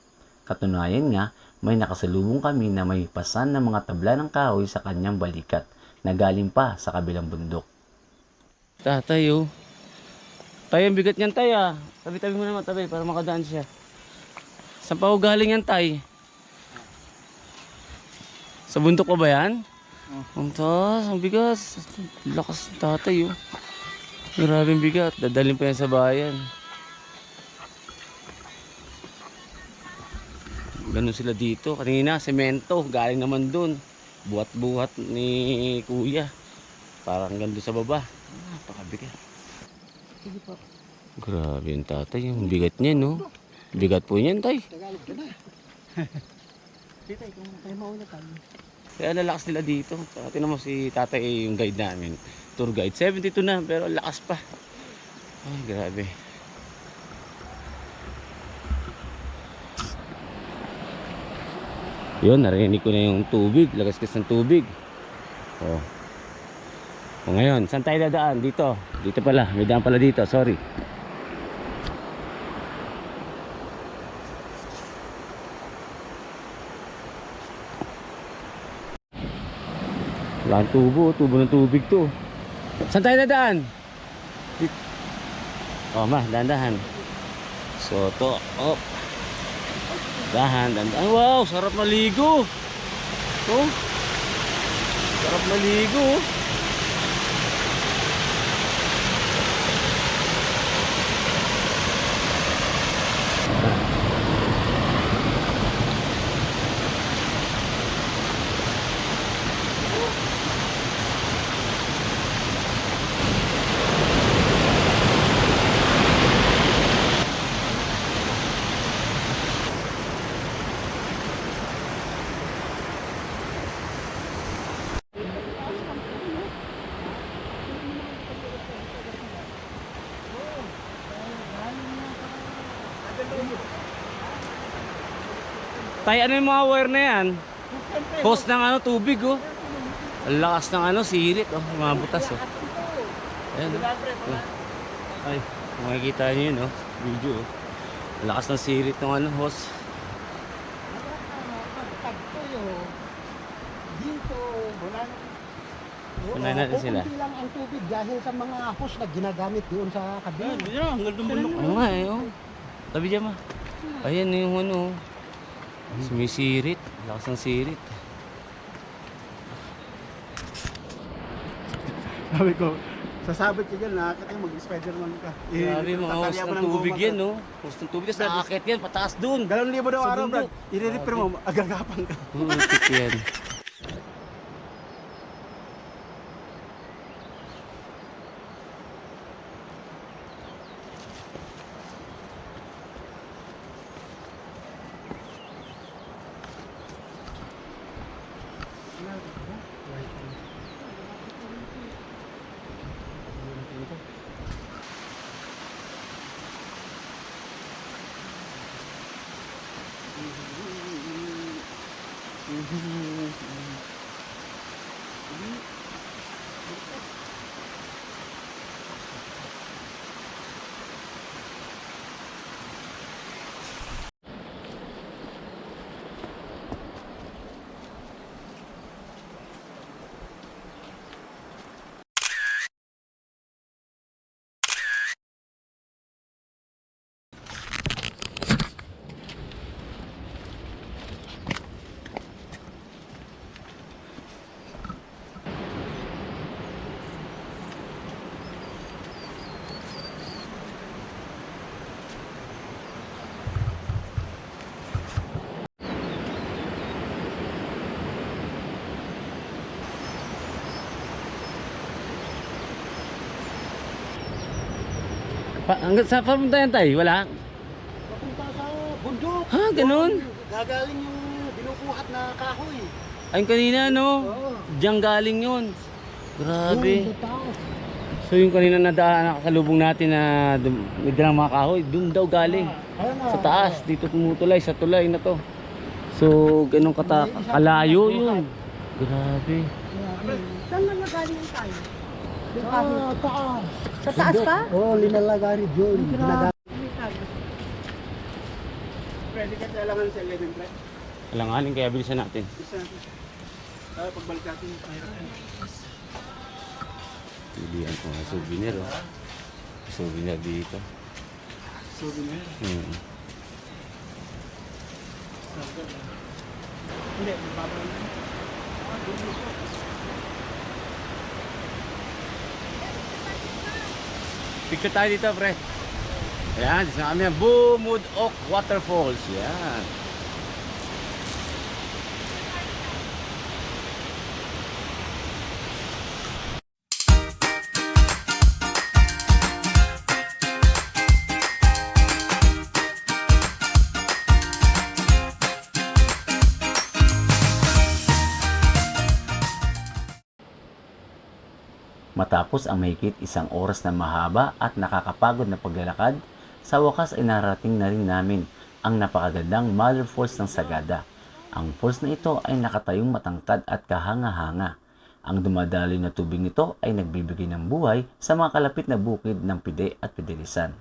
Katunayan nga, may nakasalubong kami na may pasan ng mga tabla ng kahoy sa kanyang balikat na galing pa sa kabilang bundok. Tatay, oh. Tay, ang bigat niyan, tay, ah. Tabi-tabi mo naman, tabi, para makadaan siya. Saan pa ho galing yan, tay? Sa bundok pa ba yan? Ang taas, ang bigat. Lakas ng tatay, oh. Maraming bigat. Dadalhin pa yan sa bayan. Ganun sila dito. Kanina, semento. Galing naman dun. Buhat-buhat ni kuya. Parang gando sa baba. Napakabigat. Grabe yung tatay. Yung bigat niya, no? Bigat po niyan, tay. Kaya lalakas nila dito. Tingnan mo si tatay yung guide namin. Tour guide. 72 na pero lakas pa. Ay, grabe. Yun, narinig ko na yung tubig. Lagas-gas ng tubig. Oh. O ngayon, saan tayo dadaan? Dito. Dito pala. May daan pala dito. Sorry. Wala ang tubo. Tubo ng tubig to. Saan tayo dadaan? Dito. Oh, ma. Dahan-dahan. So, to. Oh. Dahan, dahan. Wow, sarap maligo. Oh. Sarap maligo. Tay, ano yung mga wire na yan? Hose ng ano, tubig, oh. Ang lakas ng ano, sirit, oh. Mga butas, oh. Ayan, oh. Ay, kung makikita nyo yun, oh. Video, oh. Ang lakas ng sirit ng ano, hose. Dito, wala Unahin natin sila. Kukunti lang ang tubig dahil sa mga hose na ginagamit doon sa kabila. Oo nga, eh, oh. Tabi dyan, ma. Ayan yung ano, oh. Sumisirit. Lakas ng sirit. Sabi ko, sasabit ka dyan, nakakita mag-Spiderman ka. Grabe, mga hose ng tubig yan, no? Hose ng tubig, tapos nakakit yan, pataas dun. 2,000 daw Sa araw, bundok. Brad. I-repair mo, agagapan ka. Tip yan. Hanggang sa papunta yan tayo, wala? Papunta sa bundok. Ha, ganun? Gagaling yung binubuhat na kahoy. Ay, kanina, no? Oo. Diyan galing yun. Grabe. Yung tao. So yung kanina na daan, nakakalubong natin na may dalang mga kahoy, dun daw galing. Kaya nga. Sa taas, dito tumutulay, sa tulay na to. So, ganun kalayo yun. Grabe. Saan na nagaling yung tayo? Sa taas. Sa taas pa? Oo, linalagari yun. Pwede ka kailangan sa 11 pre? Alanganin, kaya bilisan natin. Pagbalik natin. Pilihan ko nga souvenir, oh. Souvenir dito. Souvenir? Hindi, babalik na. Picture tayo dito, pre. Ayan, dito na kami ang Bumud Oak Waterfalls. Yan. Matapos ang mahigit 1 oras na mahaba at nakakapagod na paglalakad, sa wakas ay narating na rin namin ang napakagandang Mother Falls ng Sagada. Ang falls na ito ay nakatayong matangkad at kahanga-hanga. Ang dumadaloy na tubig nito ay nagbibigay ng buhay sa mga kalapit na bukid ng Pide at Pidelisan.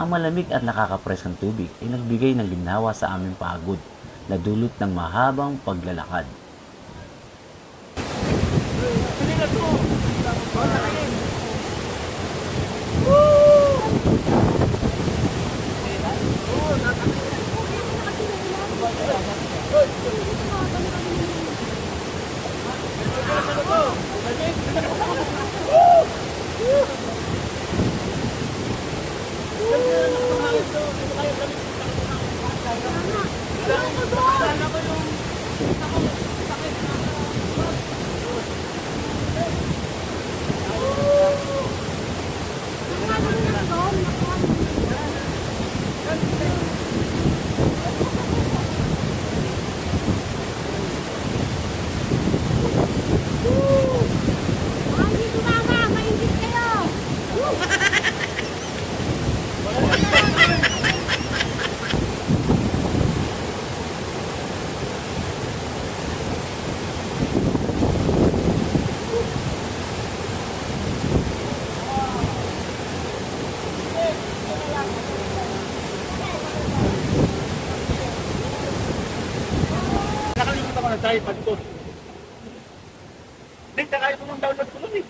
Ang malamig at nakakapreskang tubig ay nagbigay ng ginhawa sa aming pagod na dulot ng mahabang paglalakad. na tayo, palikot. Hindi, kakain ko ng download ko nun eh.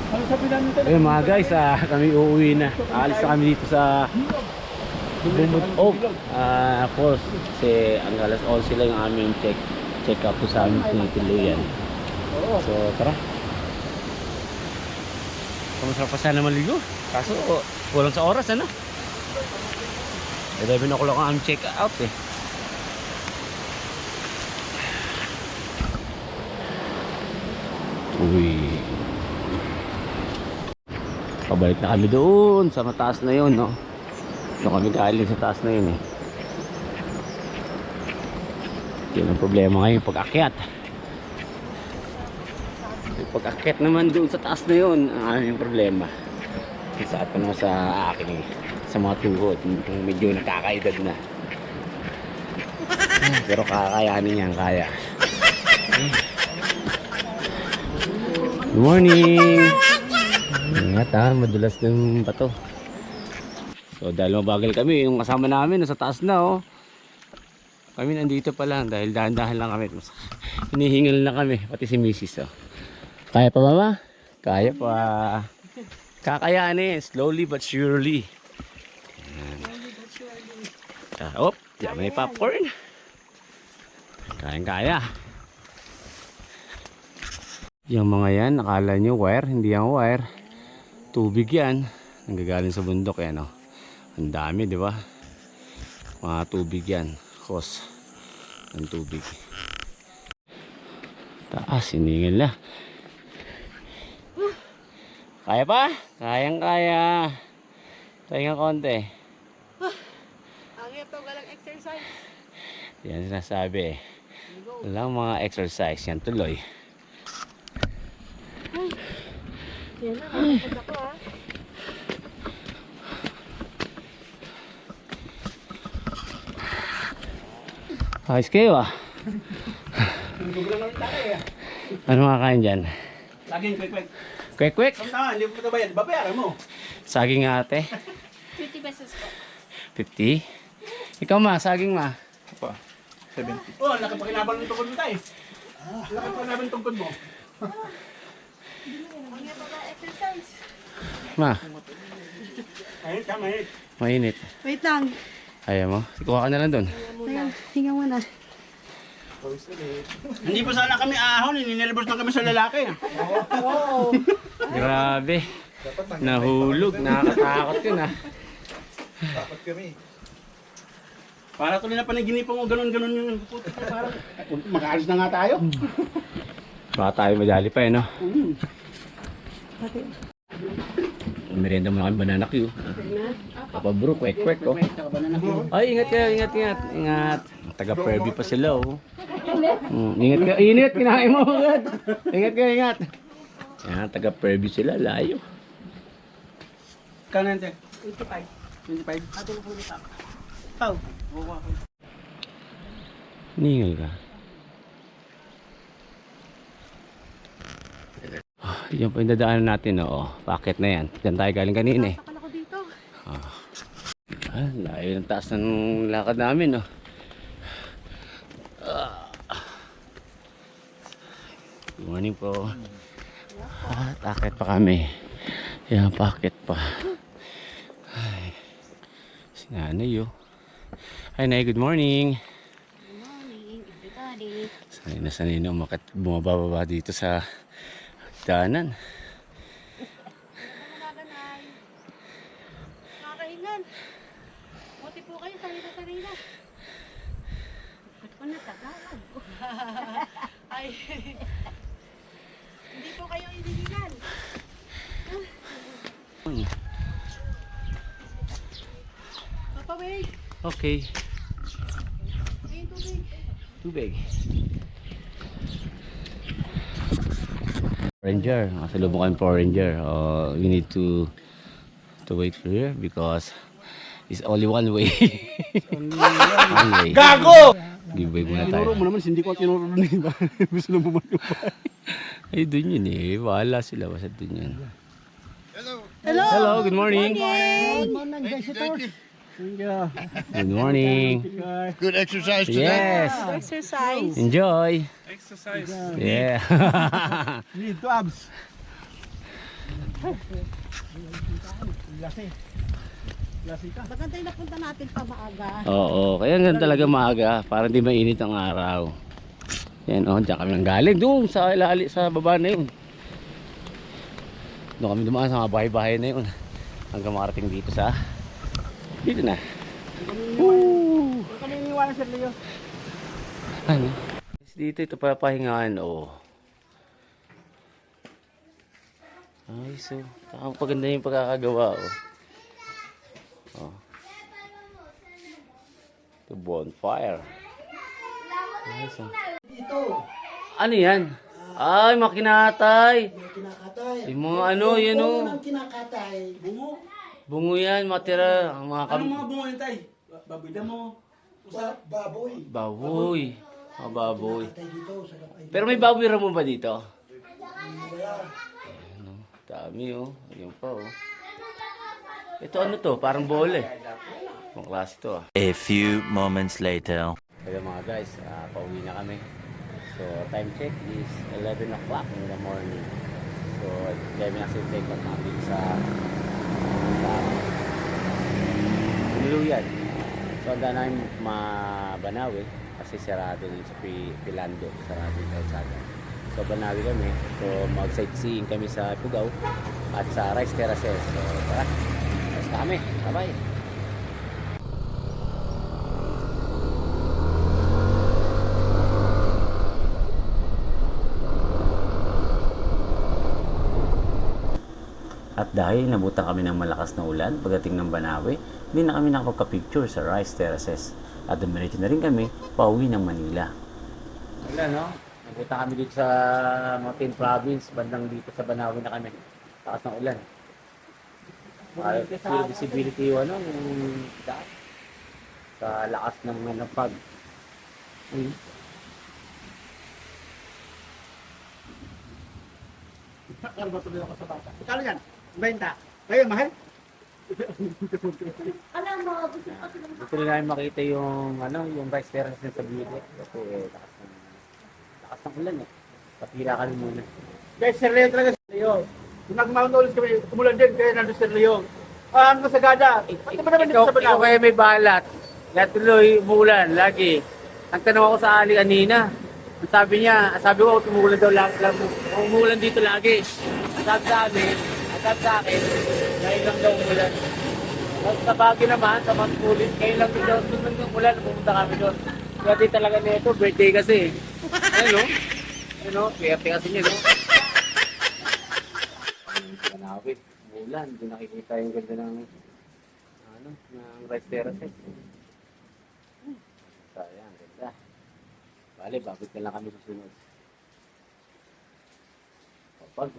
Ano sabi namin tayo? Ayun mga guys, kami uuwi na. Aalis na kami dito sa Bumudog Falls. Kasi ang alas 11 lang yung aming check up po sa aming tinituluyan. So tara. Kamasarap pa sana maligo. Kaso kulang sa oras, ano? 11 o'clock ang aming check out eh. Uy. Pabalik na kami doon sa mataas na yun, no? Doon kami galing sa taas na yun eh. Yun ang problema ngayon, pag-akyat. Yung pag-akyat naman doon sa taas na yun, ang aming problema. Sa at naman sa akin eh, sa mga tuhod, yung medyo nakakaedad na. Pero kakayanin yan, kaya. Good morning! Ingat ha, madulas ng bato. So dahil mabagal kami, yung kasama namin nasa taas na oh. Kami nandito pa lang dahil dahan-dahan lang kami. Hinihingal na kami, pati si Mrs. Oh. Kaya pa mama? Kaya pa. Kakayanin, slowly but surely. Oh, diyan may popcorn. Kaya-kaya. Yung mga yan, nakala nyo wire, hindi yan wire. Tubig yan. Nanggagaling sa bundok yan oh. Ang dami, di ba? Mga tubig yan. Hose ng tubig. Taas, hiningin na. Kaya pa? Kayang-kaya. Tayo nga konti. Ang ito, galang exercise. Yan sinasabi eh. Walang mga exercise. Yan tuloy. Yan na, nakapagod ako ha. Ayos kayo ah. Ano makakain dyan? Laging quick. Kwek-kwek. Hindi mo ito bayad. Babayaran mo. Saging ate. 50 pesos po. 50. Ikaw ma, saging ma. Pa, 70. Oh, laki pa kinabal ng tungkod mo tayo. Laki pa kinabal ng tungkod mo. Ang ito na exercise. Ma, Mahit ka, mahit. mainit. Wait lang. Ayaw mo? Ikuha ka na lang doon. Hinga muna. Hindi pa sana kami ahon, ninilibos lang kami sa lalaki. Grabe. Nahulog. Nakakatakot yun ah. Para tuloy na panaginipan mo, ganun-ganun yung putik na parang. Makaalis na nga tayo. Baka tayo madali pa eh no? Merienda mo na kami banana Q. Papa bro, kwek-kwek oh. Ay, ingat kayo, ingat. Ingat. Taga-Perby pa sila oh. Ingat kayo, ingat, kinain mo agad. Ingat kayo, ingat. Yan, taga-Perby sila, layo. Kanan te? 25. 25? Ato ko ulit ako. Pau. Ningal ka. Yan po yung dadaanan natin oh. Packet na yan. Diyan tayo galing kanina eh. Sakal ako dito. Layo ng taas ng lakad namin oh. Good morning po. Packet pa kami. Yan, packet pa. Ay, si nanay oh. Hi Nay, good morning. Good morning, everybody. Sanay na umakyat, bumababa dito sa hagdanan. Nagaganay. Nakakaingan. Buti po kayo, sarila-sarila. Ba't ko natagalan? Ay. Hindi po kayo inihilan. Papa, wait. Okay. Ayun, tubig. Tubig. Ranger, nakasalubong kami for Ranger. We need to wait for here because it's only one way. One way. Gago! Give way muna Tinuro tayo. mo naman, hindi ko tinuro na iba. Gusto na bumalik. Ay, dun yun eh. Bahala sila. Basta dun yun. Hello, good morning. Good morning, visitors. Good morning. Good exercise today. Yes. Exercise. Enjoy. Yeah. Need to abs. Maganda yung napunta natin pa maaga. Oo, kaya nga talaga maaga para hindi mainit ang araw. Yan oh, diyan kami nang galing doon sa ilali sa baba na yun. Doon kami dumaan sa mga bahay-bahay na yun. Hanggang makarating dito sa dito na. Woo! Kami iniwanan sa Leo. Ano? Dito ito pala pahingaan oh. Ay, so paganda yung pagkakagawa oh. Oh. The bonfire. Ay, so. Ano yan? Ay, makinatay. Kinakatay. Yung mga ano, yan o. Ang kinakatay. Bungo. Bungo yan, matira. Ang mga Anong mga bungo yun, tay? Baboy damo. Baboy. baboy. Mga baboy. Patay dito sa kapay. Pero may baboy ramo ba dito? Ano, dami oh. Ayun pa oh. Ito ano to? Parang bola eh. Ang klase to ah. A few moments later. Kaya mga guys, pauwi na kami. So time check is 11 o'clock in the morning. So kaya may nasa take out namin sa Buluyan. So handa namin mabanawi kasi sarado din sa Pilando, sarado yung kalsada. So banawi kami. So mag-sightseeing kami sa Pugaw at sa Rice Terraces. So tara, let's kami. Bye-bye. At dahil nabutan kami ng malakas na ulan pagdating ng Banawe, hindi na kami nakapagka-picture sa Rice Terraces. At dumiretso na rin kami pauwi ng Manila. Wala no? Nabutan kami dito sa Mountain Province, bandang dito sa Banawe na kami. Lakas ng ulan. Clear visibility yung ano, yung daan. Sa lakas ng pag. Kalo yan? 20. Kayo, mahal? Dito rin namin makita yung ano, yung Rice Terraces sa Bide. Kasi lakas ng ulan eh. Patira kami muna. Guys, Sir Leo talaga, Sir Leo. Kung nag-Mount Olives kami, tumulan din, kaya nandun Sir Leo. Ang Masagada, pati ba naman dito sa Ikaw Banawe? kaya may balat. Kaya tuloy, umuulan, lagi. Ang tanong ako sa Ali kanina, ang sabi niya, sabi ko, tumuulan daw lagi, umuulan dito lagi. Ang sabi sa akin, ngayon lang daw umulan. Sa Baguio naman, sa Mount Pulis, ngayon lang din daw umulan, pumunta kami doon. Kaya di talaga nito, birthday kasi. Ano? Ano? Swerte kasi niya, no? Panawit, umulan, hindi nakikita yung ganda ng ano, ng Rice Terraces. Sayang, ganda. Bale, babit na lang kami susunod. Pag